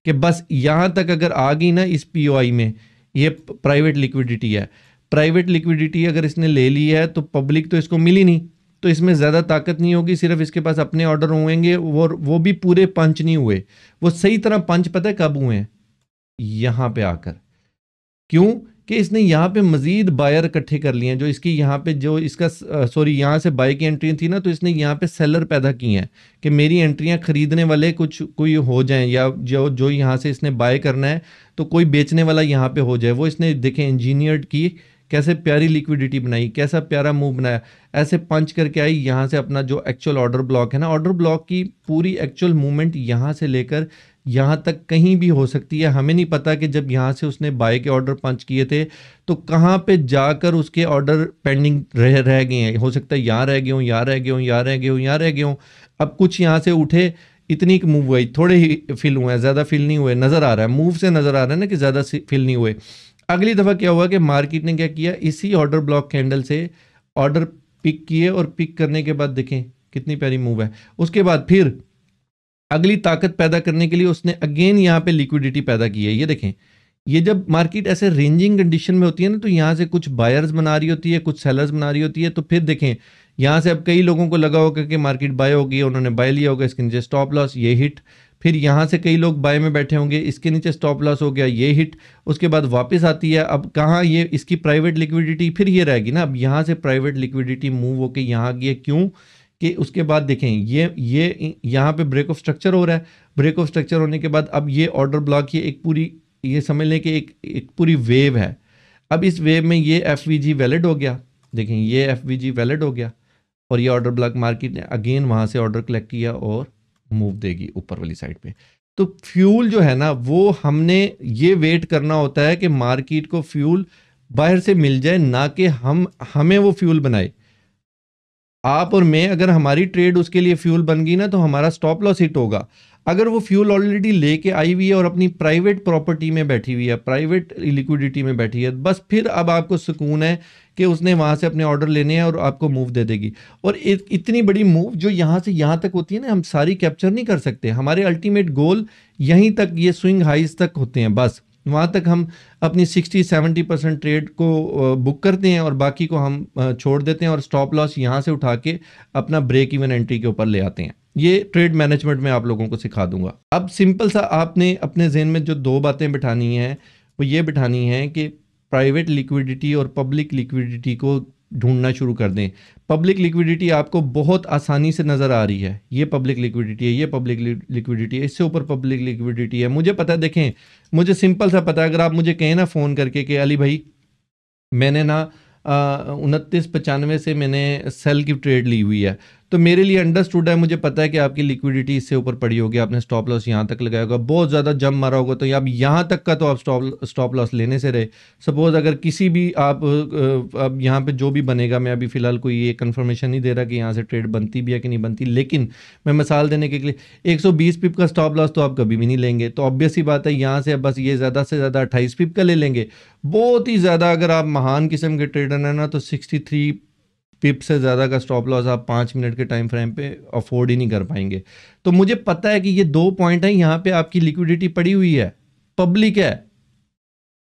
कि बस यहाँ तक अगर आ गई ना इस पीओआई में, ये प्राइवेट लिक्विडिटी है, प्राइवेट लिक्विडिटी अगर इसने ले ली है तो पब्लिक तो इसको मिली नहीं, तो इसमें ज़्यादा ताकत नहीं होगी, सिर्फ इसके पास अपने ऑर्डर होंगे, वो भी पूरे पंच नहीं हुए। वो सही तरह पंच पता है कब हुए हैं? यहाँ पे आकर। क्यों? कि इसने यहाँ पे मजीद बायर इकट्ठे कर लिए हैं, जो इसकी यहाँ पे जो इसका सॉरी यहाँ से बाय की एंट्री थी ना, तो इसने यहाँ पे सेलर पैदा की हैं कि मेरी एंट्रियाँ खरीदने वाले कोई हो जाएं, या जो यहाँ से इसने बाय करना है तो कोई बेचने वाला यहाँ पे हो जाए। वो इसने देखें इंजीनियर्ड की कैसे प्यारी लिक्विडिटी बनाई, कैसा प्यारा मूव बनाया, ऐसे पंच करके आई यहाँ से अपना जो एक्चुअल ऑर्डर ब्लॉक है ना, ऑर्डर ब्लॉक की पूरी एक्चुअल मूवमेंट यहाँ से लेकर यहाँ तक कहीं भी हो सकती है। हमें नहीं पता कि जब यहाँ से उसने बाय के ऑर्डर पंच किए थे तो कहाँ पे जाकर उसके ऑर्डर पेंडिंग रह गए हैं। हो सकता है यहाँ रह गए हों, यहाँ रह गए हों, यहाँ रह गए हों, यहाँ रह गए हों। अब कुछ यहाँ से उठे, इतनी एक मूव हुई, थोड़े ही फिल हुए हैं, ज़्यादा फिल नहीं हुए, नज़र आ रहा है, मूव से नज़र आ रहा है ना कि ज़्यादा फिल नहीं हुए। अगली दफ़ा क्या हुआ कि मार्केट ने क्या किया, इसी ऑर्डर ब्लॉक कैंडल से ऑर्डर पिक किए और पिक करने के बाद देखें कितनी प्यारी मूव है। उसके बाद फिर अगली ताकत पैदा करने के लिए उसने अगेन यहाँ पे लिक्विडिटी पैदा की है। ये देखें, ये जब मार्केट ऐसे रेंजिंग कंडीशन में होती है ना, तो यहाँ से कुछ बायर्स बना रही होती है, कुछ सेलर्स बना रही होती है। तो फिर देखें यहाँ से अब कई लोगों को लगा होगा कि मार्केट बाय होगी, उन्होंने बाय लिया होगा, इसके नीचे स्टॉप लॉस, ये हिट। फिर यहाँ से कई लोग बाय में बैठे होंगे, इसके नीचे स्टॉप लॉस हो गया, ये हिट। उसके बाद वापस आती है, अब कहाँ ये इसकी प्राइवेट लिक्विडिटी फिर ये रहेगी ना। अब यहाँ से प्राइवेट लिक्विडिटी मूव होकर यहाँ आ गई है, क्यों कि उसके बाद देखें ये यहाँ पे ब्रेक ऑफ स्ट्रक्चर हो रहा है। ब्रेक ऑफ स्ट्रक्चर होने के बाद अब ये ऑर्डर ब्लॉक, ये एक पूरी, ये समझ लें कि एक पूरी वेव है। अब इस वेव में ये एफवीजी वैलिड हो गया, देखें ये एफवीजी वैलिड हो गया और ये ऑर्डर ब्लॉक मार्केट ने अगेन वहाँ से ऑर्डर कलेक्ट किया और मूव देगी ऊपर वाली साइड पे। तो फ्यूल जो है ना, वो हमने ये वेट करना होता है कि मार्केट को फ्यूल बाहर से मिल जाए, ना कि हमें वो फ्यूल बनाए। आप और मैं, अगर हमारी ट्रेड उसके लिए फ्यूल बन गई ना, तो हमारा स्टॉप लॉस हिट होगा। अगर वो फ्यूल ऑलरेडी लेके आई हुई है और अपनी प्राइवेट प्रॉपर्टी में बैठी हुई है, प्राइवेट लिक्विडिटी में बैठी है, बस फिर अब आपको सुकून है कि उसने वहाँ से अपने ऑर्डर लेने हैं और आपको मूव दे देगी। और इतनी बड़ी मूव जो यहाँ से यहाँ तक होती है ना, हम सारी कैप्चर नहीं कर सकते। हमारे अल्टीमेट गोल यहीं तक, ये स्विंग हाइज तक होते हैं, बस वहाँ तक हम अपनी 60-70% ट्रेड को बुक करते हैं और बाकी को हम छोड़ देते हैं और स्टॉप लॉस यहाँ से उठा के अपना ब्रेक इवन एंट्री के ऊपर ले आते हैं। ये ट्रेड मैनेजमेंट में आप लोगों को सिखा दूंगा। अब सिंपल सा आपने अपने जहन में जो दो बातें बिठानी हैं, वो ये बिठानी है कि प्राइवेट लिक्विडिटी और पब्लिक लिक्विडिटी को ढूंढना शुरू कर दें। पब्लिक लिक्विडिटी आपको बहुत आसानी से नज़र आ रही है, ये पब्लिक लिक्विडिटी है, ये पब्लिक लिक्विडिटी है, इससे ऊपर पब्लिक लिक्विडिटी है। मुझे पता है, देखें मुझे सिंपल सा पता है, अगर आप मुझे कहें ना फ़ोन करके कि अली भाई मैंने ना 29.95 से मैंने सेल की ट्रेड ली हुई है, तो मेरे लिए अंडरस्टूड है, मुझे पता है कि आपकी लिक्विडिटी इससे ऊपर पड़ी होगी, आपने स्टॉप लॉस यहाँ तक लगाया होगा, बहुत ज़्यादा जंप मारा होगा, तो अब यहाँ तक का तो आप स्टॉप लॉस लेने से रहे। सपोज़ अगर किसी भी आप अब यहाँ पे जो भी बनेगा, मैं अभी फ़िलहाल कोई ये कंफर्मेशन नहीं दे रहा कि यहाँ से ट्रेड बनती भी है कि नहीं बनती, लेकिन मैं मिसाल देने के लिए 120 पिप का स्टॉप लॉस तो आप कभी भी नहीं लेंगे। तो ऑब्वियस ही बात है, यहाँ से बस ये ज़्यादा से ज़्यादा 28 पिप का ले लेंगे। बहुत ही ज़्यादा अगर आप महान किस्म के ट्रेडर हैं ना, तो 63 पिप से ज़्यादा का स्टॉप लॉस आप 5 मिनट के टाइम फ्रेम पे अफोर्ड ही नहीं कर पाएंगे। तो मुझे पता है कि ये दो पॉइंट हैं, यहाँ पे आपकी लिक्विडिटी पड़ी हुई है, पब्लिक है,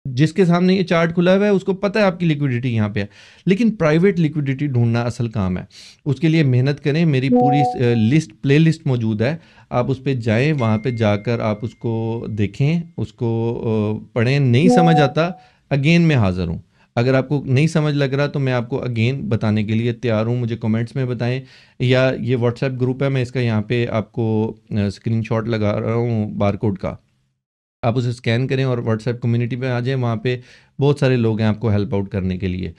जिसके सामने ये चार्ट खुला हुआ है उसको पता है आपकी लिक्विडिटी यहाँ पे है। लेकिन प्राइवेट लिक्विडिटी ढूंढना असल काम है, उसके लिए मेहनत करें। मेरी पूरी लिस्ट, प्ले लिस्ट मौजूद है, आप उस पर जाएँ, वहाँ पे जाकर आप उसको देखें, उसको पढ़ें। नहीं समझ आता, अगेन मैं हाज़िर हूँ। अगर आपको नहीं समझ लग रहा तो मैं आपको अगेन बताने के लिए तैयार हूँ, मुझे कमेंट्स में बताएं, या ये व्हाट्सएप ग्रुप है, मैं इसका यहाँ पे आपको स्क्रीनशॉट लगा रहा हूँ बारकोड का, आप उसे स्कैन करें और व्हाट्सएप कम्युनिटी में आ जाएं, वहाँ पे बहुत सारे लोग हैं आपको हेल्प आउट करने के लिए।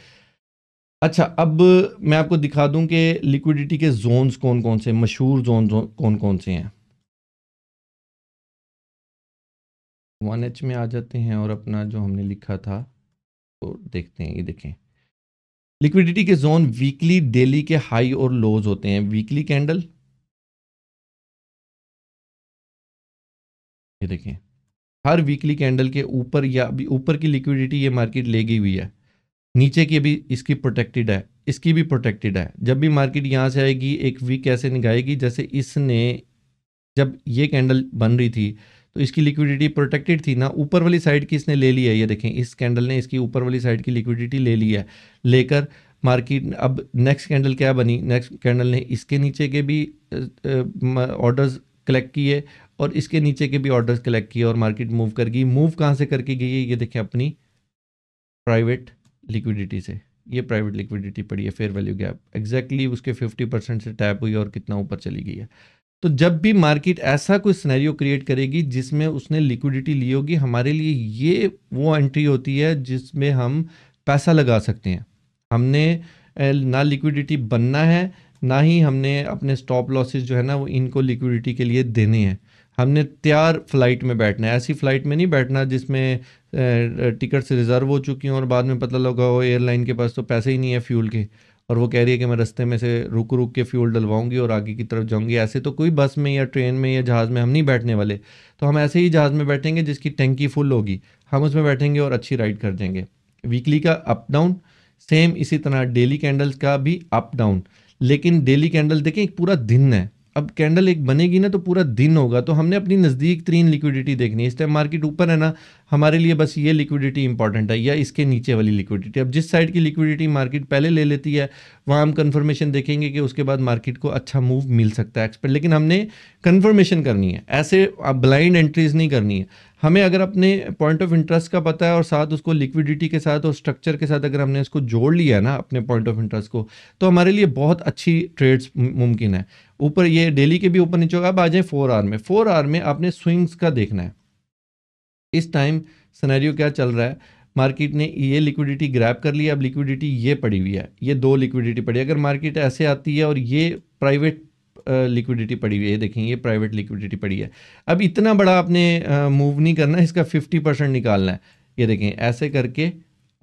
अच्छा, अब मैं आपको दिखा दूं कि लिक्विडिटी के जोन्स कौन कौन से, मशहूर जोन कौन कौन से हैं। 1H में आ जाते हैं और अपना जो हमने लिखा था तो देखते हैं। ये देखें, लिक्विडिटी के जोन वीकली, डेली के हाई और लोज होते हैं। वीकली कैंडल, ये देखें, हर वीकली कैंडल के ऊपर या अभी ऊपर की लिक्विडिटी ये मार्केट ले गई हुई है, नीचे की भी इसकी प्रोटेक्टेड है, इसकी भी प्रोटेक्टेड है। जब भी मार्केट यहाँ से आएगी, एक वीक ऐसे निकालेगी जैसे इसने, जब ये कैंडल बन रही थी तो इसकी लिक्विडिटी प्रोटेक्टेड थी ना, ऊपर वाली साइड की इसने ले ली है। ये देखें, इस कैंडल ने इसकी ऊपर वाली साइड की लिक्विडिटी ले ली है, लेकर मार्केट अब नेक्स्ट कैंडल क्या बनी, नेक्स्ट कैंडल ने इसके नीचे के भी ऑर्डर्स कलेक्ट किए और इसके नीचे के भी ऑर्डर्स कलेक्ट किए और मार्केट मूव कर गई। मूव कहाँ से करके गई है, ये देखें, अपनी प्राइवेट लिक्विडिटी से। ये प्राइवेट लिक्विडिटी पड़ी है, फेयर वैल्यू गैप एग्जैक्टली उसके 50% से टैप हुई और कितना ऊपर चली गई है। तो जब भी मार्केट ऐसा कोई सिनेरियो क्रिएट करेगी जिसमें उसने लिक्विडिटी ली होगी, हमारे लिए ये वो एंट्री होती है जिसमें हम पैसा लगा सकते हैं। हमने ना लिक्विडिटी बनना है, ना ही हमने अपने स्टॉप लॉसेस जो है ना वो इनको लिक्विडिटी के लिए देने हैं। हमने तैयार फ्लाइट में बैठना है, ऐसी फ्लाइट में नहीं बैठना जिसमें टिकट्स रिज़र्व हो चुकी हों और बाद में पता लगा हो एयरलाइन के पास तो पैसे ही नहीं है फ्यूल के, और वो कह रही है कि मैं रास्ते में से रुक रुक के फ्यूल डलवाऊंगी और आगे की तरफ जाऊंगी। ऐसे तो कोई बस में या ट्रेन में या जहाज़ में हम नहीं बैठने वाले। तो हम ऐसे ही जहाज़ में बैठेंगे जिसकी टैंकी फुल होगी, हम उसमें बैठेंगे और अच्छी राइड कर देंगे। वीकली का अप डाउन सेम इसी तरह, डेली कैंडल्स का भी अप डाउन। लेकिन डेली कैंडल देखें एक पूरा दिन है, अब कैंडल एक बनेगी ना तो पूरा दिन होगा, तो हमने अपनी नज़दीक तरीन लिक्विडिटी देखनी है। इस टाइम मार्केट ऊपर है ना, हमारे लिए बस ये लिक्विडिटी इंपॉर्टेंट है या इसके नीचे वाली लिक्विडिटी। अब जिस साइड की लिक्विडिटी मार्केट पहले ले लेती है वहाँ हम कंफर्मेशन देखेंगे कि उसके बाद मार्केट को अच्छा मूव मिल सकता है एक्सपेक्ट, लेकिन हमने कंफर्मेशन करनी है, ऐसे ब्लाइंड एंट्रीज नहीं करनी है। हमें अगर अपने पॉइंट ऑफ इंटरेस्ट का पता है और साथ उसको लिक्विडिटी के साथ और स्ट्रक्चर के साथ अगर हमने उसको जोड़ लिया है ना अपने पॉइंट ऑफ इंटरेस्ट को, तो हमारे लिए बहुत अच्छी ट्रेड्स मुमकिन है। ऊपर ये डेली के भी ऊपर नीचे होगा। अब आ जाए 4 आवर में। 4 आवर में आपने स्विंग्स का देखना है। इस टाइम सिनेरियो क्या चल रहा है, मार्केट ने ये लिक्विडिटी ग्रैब कर लिया, अब लिक्विडिटी ये पड़ी हुई है, ये 2 लिक्विडिटी पड़ी है। अगर मार्केट ऐसे आती है और ये प्राइवेट लिक्विडिटी पड़ी हुई है, देखें ये प्राइवेट लिक्विडिटी पड़ी है, अब इतना बड़ा आपने मूव नहीं करना, इसका 50% निकालना है। ये देखें ऐसे करके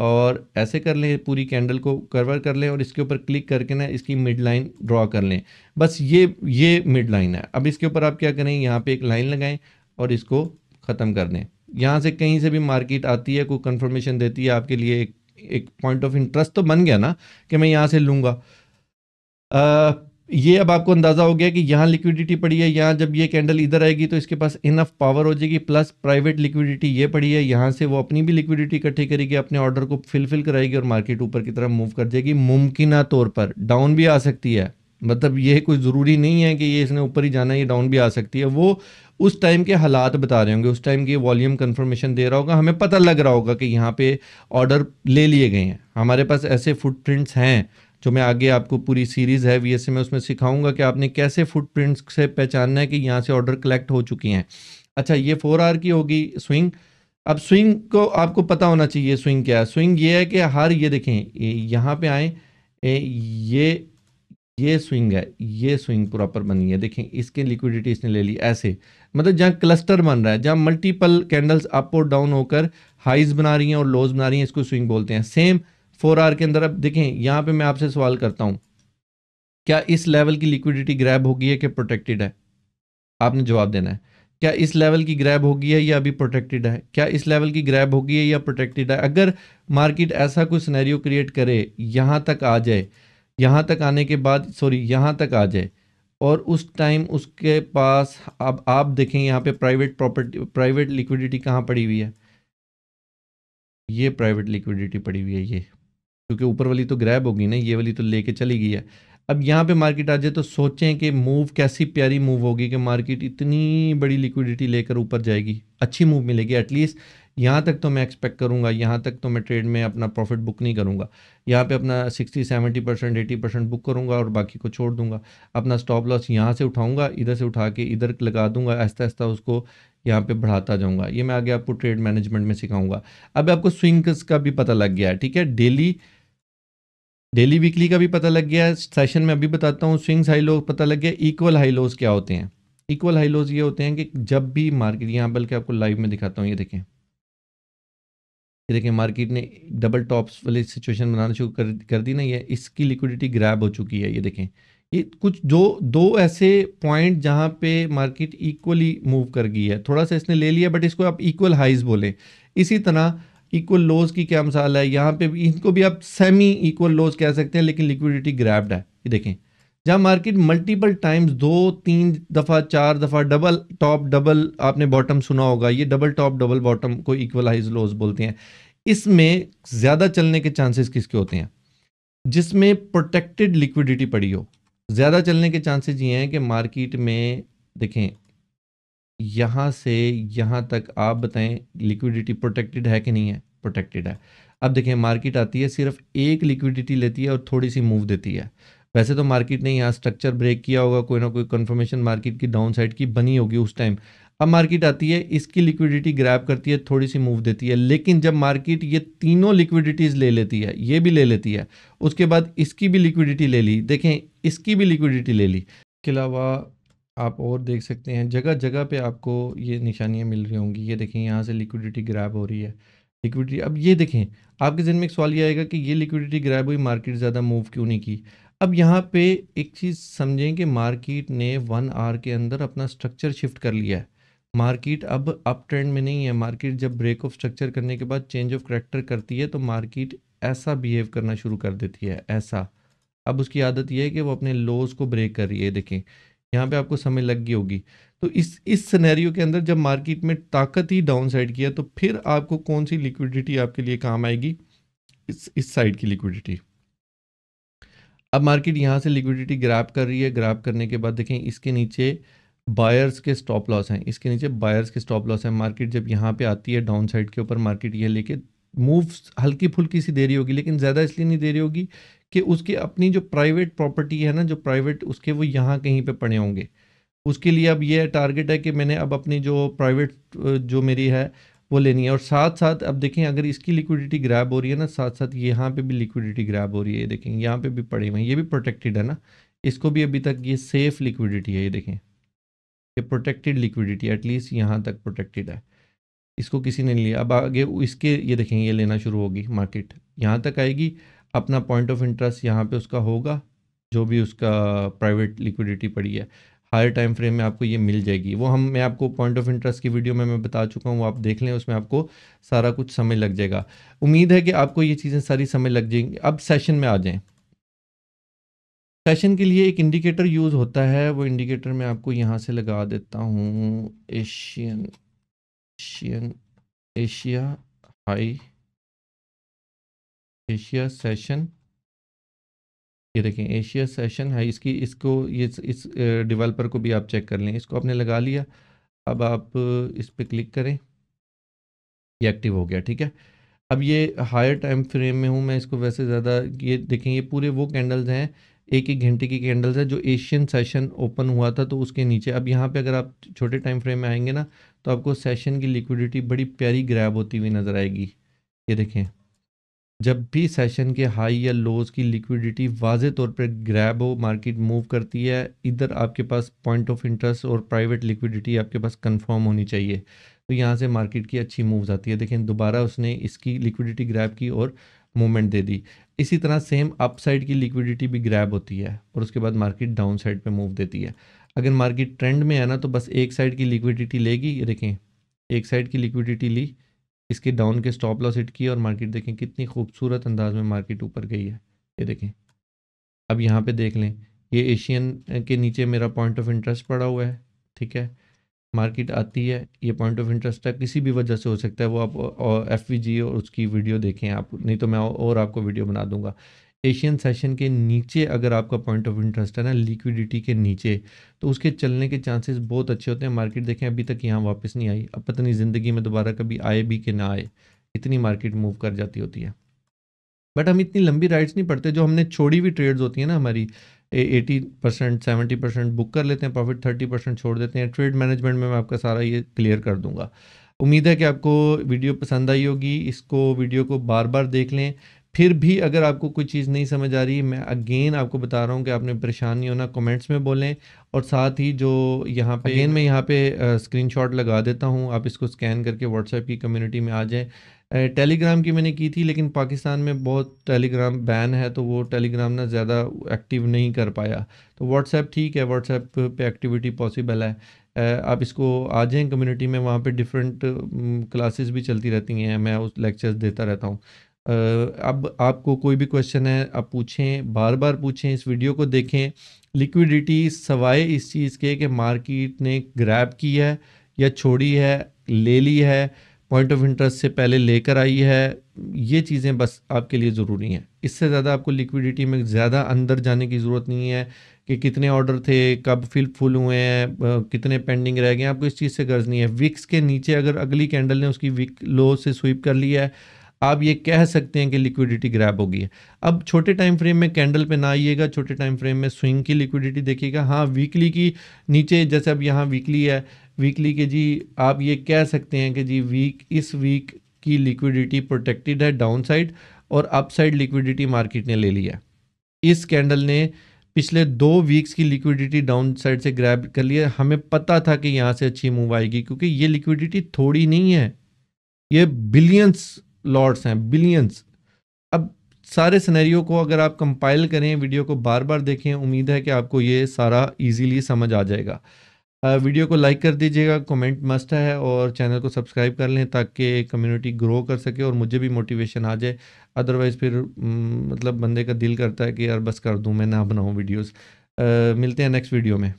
और ऐसे कर लें, पूरी कैंडल को कवर कर लें और इसके ऊपर क्लिक करके ना इसकी मिड लाइन ड्रॉ कर लें। बस ये मिड लाइन है। अब इसके ऊपर आप क्या करें, यहाँ पे एक लाइन लगाएं और इसको ख़त्म कर दें। यहाँ से कहीं से भी मार्केट आती है, कोई कंफर्मेशन देती है आपके लिए, एक पॉइंट ऑफ इंटरेस्ट तो बन गया ना कि मैं यहाँ से लूँगा। ये अब आपको अंदाज़ा हो गया कि यहाँ लिक्विडिटी पड़ी है, यहाँ जब ये कैंडल इधर आएगी तो इसके पास इनफ पावर हो जाएगी, प्लस प्राइवेट लिक्विडिटी ये पड़ी है, यहाँ से वो अपनी भी लिक्विडिटी इकट्ठी करेगी, अपने ऑर्डर को फिल कराएगी और मार्केट ऊपर की तरफ मूव कर जाएगी। मुमकिन तौर पर डाउन भी आ सकती है, मतलब ये कोई ज़रूरी नहीं है कि ये इसने ऊपर ही जाना है, ये डाउन भी आ सकती है। वो उस टाइम के हालात बता रहे होंगे, उस टाइम की वॉल्यूम कंफर्मेशन दे रहा होगा, हमें पता लग रहा होगा कि यहाँ पे ऑर्डर ले लिए गए हैं। हमारे पास ऐसे फुटप्रिंट्स हैं जो मैं आगे आपको पूरी सीरीज़ है वीएसए में, उसमें सिखाऊंगा कि आपने कैसे फुटप्रिंट्स से पहचानना है कि यहाँ से ऑर्डर कलेक्ट हो चुकी हैं। अच्छा, ये 4 आवर की होगी स्विंग। अब स्विंग को आपको पता होना चाहिए स्विंग क्या है। स्विंग ये है कि हर, ये देखें यहाँ पे आए, ये स्विंग है, ये स्विंग प्रॉपर बनी है, देखें इसके लिक्विडिटी इसने ले ली ऐसे, मतलब जहाँ क्लस्टर बन रहा है, जहाँ मल्टीपल कैंडल्स अप और डाउन होकर हाइज बना रही हैं और लोज बना रही हैं, इसको स्विंग बोलते हैं। सेम 4 आवर के अंदर। अब देखें यहाँ पे मैं आपसे सवाल करता हूँ, क्या इस लेवल की लिक्विडिटी ग्रैब होगी है कि प्रोटेक्टेड है? आपने जवाब देना है। क्या इस लेवल की ग्रैब होगी है या अभी प्रोटेक्टेड है? क्या इस लेवल की ग्रैब होगी है या प्रोटेक्टेड है? अगर मार्केट ऐसा कोई सिनेरियो क्रिएट करे, यहाँ तक आ जाए, यहाँ तक आने के बाद यहाँ तक आ जाए और उस टाइम उसके पास, अब आप देखें यहाँ पे प्राइवेट लिक्विडिटी कहाँ पड़ी हुई है, ये प्राइवेट लिक्विडिटी पड़ी हुई है ये, क्योंकि ऊपर वाली तो ग्रैब होगी ना, ये वाली तो लेके चली गई है। अब यहाँ पे मार्केट आ जाए तो सोचें कि मूव कैसी प्यारी मूव होगी कि मार्केट इतनी बड़ी लिक्विडिटी लेकर ऊपर जाएगी, अच्छी मूव मिलेगी। एटलीस्ट यहाँ तक तो मैं एक्सपेक्ट करूँगा, यहाँ तक तो मैं ट्रेड में अपना प्रॉफिट बुक नहीं करूँगा, यहाँ पे अपना 60-70% 80% बुक करूँगा और बाकी को छोड़ दूँगा। अपना स्टॉप लॉस यहाँ से उठाऊँगा, इधर से उठा के इधर लगा दूँगा, आहिस्ता आहिस्ता उसको यहाँ पे बढ़ाता जाऊँगा। ये मैं आगे आपको ट्रेड मैनेजमेंट में सिखाऊँगा। अब आपको स्विंग्स का भी पता लग गया है, ठीक है, डेली वीकली का भी पता लग गया है। सेशन में अभी बताता हूँ, स्विंग्स हाई लो पता लग गया। इक्वल हाई लोज क्या होते हैं? इक्वल हाई लोज ये होते हैं कि जब भी मार्केट, यहाँ बल्कि आपको लाइव में दिखाता हूँ, ये देखें मार्केट ने डबल टॉप्स वाली सिचुएशन बनाना शुरू कर दी ना, ये इसकी लिक्विडिटी ग्रैब हो चुकी है। ये देखें, ये कुछ दो ऐसे पॉइंट जहाँ पे मार्केट इक्वली मूव कर गई है, थोड़ा सा इसने ले लिया बट इसको आप इक्वल हाइज बोलें। इसी तरह इक्वल लोज की क्या मिसाल है, यहाँ पे भी इनको भी आप सेमी इक्वल लोज कह सकते हैं, लेकिन लिक्विडिटी ग्रैब्ड है। ये देखें, जहाँ मार्केट मल्टीपल टाइम्स 2-3 दफ़ा 4 दफ़ा डबल टॉप डबल, आपने बॉटम सुना होगा, ये डबल टॉप डबल बॉटम को इक्वलाइज लोज बोलते हैं। इसमें ज़्यादा चलने के चांसेस किसके होते हैं? जिसमें प्रोटेक्टेड लिक्विडिटी पड़ी हो। ज़्यादा चलने के चांसेस ये हैं कि मार्केट में देखें यहाँ से यहाँ तक, आप बताएं लिक्विडिटी प्रोटेक्टेड है कि नहीं है? प्रोटेक्टेड है। अब देखें मार्केट आती है, सिर्फ एक लिक्विडिटी लेती है और थोड़ी सी मूव देती है। वैसे तो मार्केट ने यहाँ स्ट्रक्चर ब्रेक किया होगा, कोई ना कोई कंफर्मेशन मार्केट की डाउन साइड की बनी होगी उस टाइम। अब मार्केट आती है, इसकी लिक्विडिटी ग्रैब करती है, थोड़ी सी मूव देती है, लेकिन जब मार्केट ये तीनों लिक्विडिटीज़ ले लेती है, ये भी ले लेती है, उसके बाद इसकी भी लिक्विडिटी ले ली, देखें इसकी भी लिक्विडिटी ले ली। इसके अलावा आप और देख सकते हैं जगह जगह पे आपको ये निशानियां मिल रही होंगी, ये देखें यहाँ से लिक्विडिटी ग्रैब हो रही है, लिक्विडिटी। अब ये देखें, आपके ज़हन में एक सवाल ये आएगा कि ये लिक्विडिटी ग्रैब हुई, मार्केट ज़्यादा मूव क्यों नहीं की। अब यहाँ पे एक चीज़ समझें कि मार्केट ने 1 आवर के अंदर अपना स्ट्रक्चर शिफ्ट कर लिया है। मार्केट अब अप ट्रेंड में नहीं है। मार्केट जब ब्रेक ऑफ स्ट्रक्चर करने के बाद चेंज ऑफ करैक्टर करती है तो मार्केट ऐसा बिहेव करना शुरू कर देती है, ऐसा। अब उसकी आदत यह है कि वो अपने लोज को ब्रेक कर रही है। देखें यहाँ पे आपको समझ लग गई होगी। तो इस सिनेरियो के अंदर जब मार्केट में ताकत ही डाउन साइड की है तो फिर आपको कौन सी लिक्विडिटी आपके लिए काम आएगी, इस साइड की लिक्विडिटी। अब मार्केट यहाँ से लिक्विडिटी ग्रैब कर रही है, ग्रैब करने के बाद देखें इसके नीचे बायर्स के स्टॉप लॉस हैं, इसके नीचे बायर्स के स्टॉप लॉस हैं। मार्केट जब यहाँ पे आती है डाउन साइड के ऊपर, मार्केट ये लेके मूव हल्की फुल्की सी दे रही होगी, लेकिन ज़्यादा इसलिए नहीं दे रही होगी कि उसके अपनी जो प्राइवेट प्रॉपर्टी है ना, जो प्राइवेट उसके, वो यहाँ कहीं पे पड़े होंगे। उसके लिए अब ये टारगेट है कि मैंने अब अपनी जो प्राइवेट जो मेरी है वो लेनी है। और साथ साथ अब देखें अगर इसकी लिक्विडिटी ग्रैब हो रही है ना, साथ साथ यहाँ पे भी लिक्विडिटी ग्रैब हो रही है। ये देखें यहाँ पे भी पड़े हुए हैं, ये भी प्रोटेक्टेड है ना, इसको भी अभी तक ये सेफ लिक्विडिटी है। ये देखें ये प्रोटेक्टेड लिक्विडिटी, एटलीस्ट यहाँ तक प्रोटेक्टेड है, इसको किसी ने लिया। अब आगे इसके ये देखें ये लेना शुरू होगी, मार्केट यहाँ तक आएगी, अपना पॉइंट ऑफ इंटरेस्ट यहाँ पे उसका होगा, जो भी उसका प्राइवेट लिक्विडिटी पड़ी है हायर टाइम फ्रेम में आपको ये मिल जाएगी। वो मैं आपको पॉइंट ऑफ इंटरेस्ट की वीडियो में मैं बता चुका हूँ, वो आप देख लें, उसमें आपको सारा कुछ समझ लग जाएगा। उम्मीद है कि आपको ये चीज़ें सारी समझ लग जाएंगी। अब सेशन में आ जाएं। सेशन के लिए एक इंडिकेटर यूज़ होता है, वो इंडिकेटर मैं आपको यहाँ से लगा देता हूँ, एशिया हाई, एशिया सेशन। ये देखें एशिया सेशन है, इसको इस डेवलपर को भी आप चेक कर लें। इसको आपने लगा लिया, अब आप इस पर क्लिक करें, ये एक्टिव हो गया, ठीक है। अब ये हायर टाइम फ्रेम में हूँ मैं, इसको वैसे ज़्यादा, ये देखें ये पूरे वो कैंडल्स हैं, एक एक घंटे की कैंडल्स है जो एशियन सेशन ओपन हुआ था तो उसके नीचे। अब यहाँ पे अगर आप छोटे टाइम फ्रेम में आएंगे ना तो आपको सेशन की लिक्विडिटी बड़ी प्यारी ग्रैब होती हुई नज़र आएगी। ये देखें जब भी सेशन के हाई या लोज की लिक्विडिटी वाज़े तौर पर ग्रैब हो, मार्केट मूव करती है, इधर आपके पास पॉइंट ऑफ इंटरेस्ट और प्राइवेट लिक्विडिटी आपके पास कंफर्म होनी चाहिए। तो यहाँ से मार्केट की अच्छी मूव्स आती है। देखें दोबारा उसने इसकी लिक्विडिटी ग्रैब की और मूवमेंट दे दी। इसी तरह सेम अप साइड की लिक्विडिटी भी ग्रैब होती है और उसके बाद मार्केट डाउन साइड पे मूव देती है। अगर मार्केट ट्रेंड में है ना तो बस एक साइड की लिक्विडिटी लेगी, ये देखें एक साइड की लिक्विडिटी ली, इसके डाउन के स्टॉप लॉस हिट किए और मार्केट देखें कितनी खूबसूरत अंदाज में मार्केट ऊपर गई है। ये देखें अब यहाँ पे देख लें, ये एशियन के नीचे मेरा पॉइंट ऑफ इंटरेस्ट पड़ा हुआ है, ठीक है। मार्केट आती है, ये पॉइंट ऑफ इंटरेस्ट है, किसी भी वजह से हो सकता है, वो आप एफवीजी और उसकी वीडियो देखें आप, नहीं तो मैं और आपको वीडियो बना दूंगा। एशियन सेशन के नीचे अगर आपका पॉइंट ऑफ इंटरेस्ट है ना लिक्विडिटी के नीचे, तो उसके चलने के चांसेस बहुत अच्छे होते हैं। मार्केट देखें अभी तक यहाँ वापस नहीं आई, अब पता नहीं ज़िंदगी में दोबारा कभी आए भी कि ना आए, इतनी मार्केट मूव कर जाती होती है। बट हम इतनी लंबी राइड्स नहीं पड़ते, जो हमने छोड़ी हुई ट्रेड्स होती हैं ना हमारी, 80% 70% बुक कर लेते हैं प्रॉफिट, 30% छोड़ देते हैं। ट्रेड मैनेजमेंट में मैं आपका सारा ये क्लियर कर दूंगा। उम्मीद है कि आपको वीडियो पसंद आई होगी। इसको वीडियो को बार बार देख लें, फिर भी अगर आपको कोई चीज़ नहीं समझ आ रही, मैं अगेन आपको बता रहा हूँ कि आपने परेशान नहीं होना, कमेंट्स में बोलें। और साथ ही जो यहाँ पे अगेन मैं यहाँ पे स्क्रीनशॉट लगा देता हूँ, आप इसको स्कैन करके व्हाट्सएप की कम्युनिटी में आ जाएँ। टेलीग्राम की मैंने की थी, लेकिन पाकिस्तान में बहुत टेलीग्राम बैन है तो वो टेलीग्राम ना ज़्यादा एक्टिव नहीं कर पाया। तो व्हाट्सएप ठीक है, व्हाट्सएप पे एक्टिविटी पॉसिबल है। आप इसको आ जाएँ कम्युनिटी में, वहाँ पे डिफरेंट क्लासेस भी चलती रहती हैं, मैं उस लेक्चर्स देता रहता हूँ। अब आपको कोई भी क्वेश्चन है आप पूछें, बार बार पूछें, इस वीडियो को देखें। लिक्विडिटी सवाए इस चीज़ के कि मार्केट ने ग्रैब की है या छोड़ी है, ले ली है, पॉइंट ऑफ इंटरेस्ट से पहले लेकर आई है, ये चीज़ें बस आपके लिए ज़रूरी हैं। इससे ज़्यादा आपको लिक्विडिटी में ज़्यादा अंदर जाने की ज़रूरत नहीं है कि कितने ऑर्डर थे, कब फुल हुए हैं, कितने पेंडिंग रह गए, आपको इस चीज़ से गर्ज नहीं है। विक्स के नीचे अगर अगली कैंडल ने उसकी विक लो से स्वीप कर लिया है, आप ये कह सकते हैं कि लिक्विडिटी ग्रैब हो गई है। अब छोटे टाइम फ्रेम में कैंडल पे ना आइएगा, छोटे टाइम फ्रेम में स्विंग की लिक्विडिटी देखिएगा। हाँ, वीकली की नीचे, जैसे अब यहाँ वीकली है, वीकली के जी आप ये कह सकते हैं कि जी इस वीक की लिक्विडिटी प्रोटेक्टेड है डाउन साइड, और अप साइड लिक्विडिटी मार्केट ने ले लिया है। इस कैंडल ने पिछले 2 वीक्स की लिक्विडिटी डाउन साइड से ग्रैब कर लिया। हमें पता था कि यहाँ से अच्छी मूव आएगी, क्योंकि ये लिक्विडिटी थोड़ी नहीं है, ये बिलियंस लॉट्स हैं, बिलियंस। अब सारे सिनेरियो को अगर आप कंपाइल करें, वीडियो को बार बार देखें, उम्मीद है कि आपको ये सारा इजीली समझ आ जाएगा। वीडियो को लाइक कर दीजिएगा, कमेंट मस्ट है, और चैनल को सब्सक्राइब कर लें ताकि कम्युनिटी ग्रो कर सके और मुझे भी मोटिवेशन आ जाए। अदरवाइज़ फिर मतलब बंदे का दिल करता है कि यार बस कर दूं, मैं ना बनाऊं वीडियोस। मिलते हैं नेक्स्ट वीडियो में।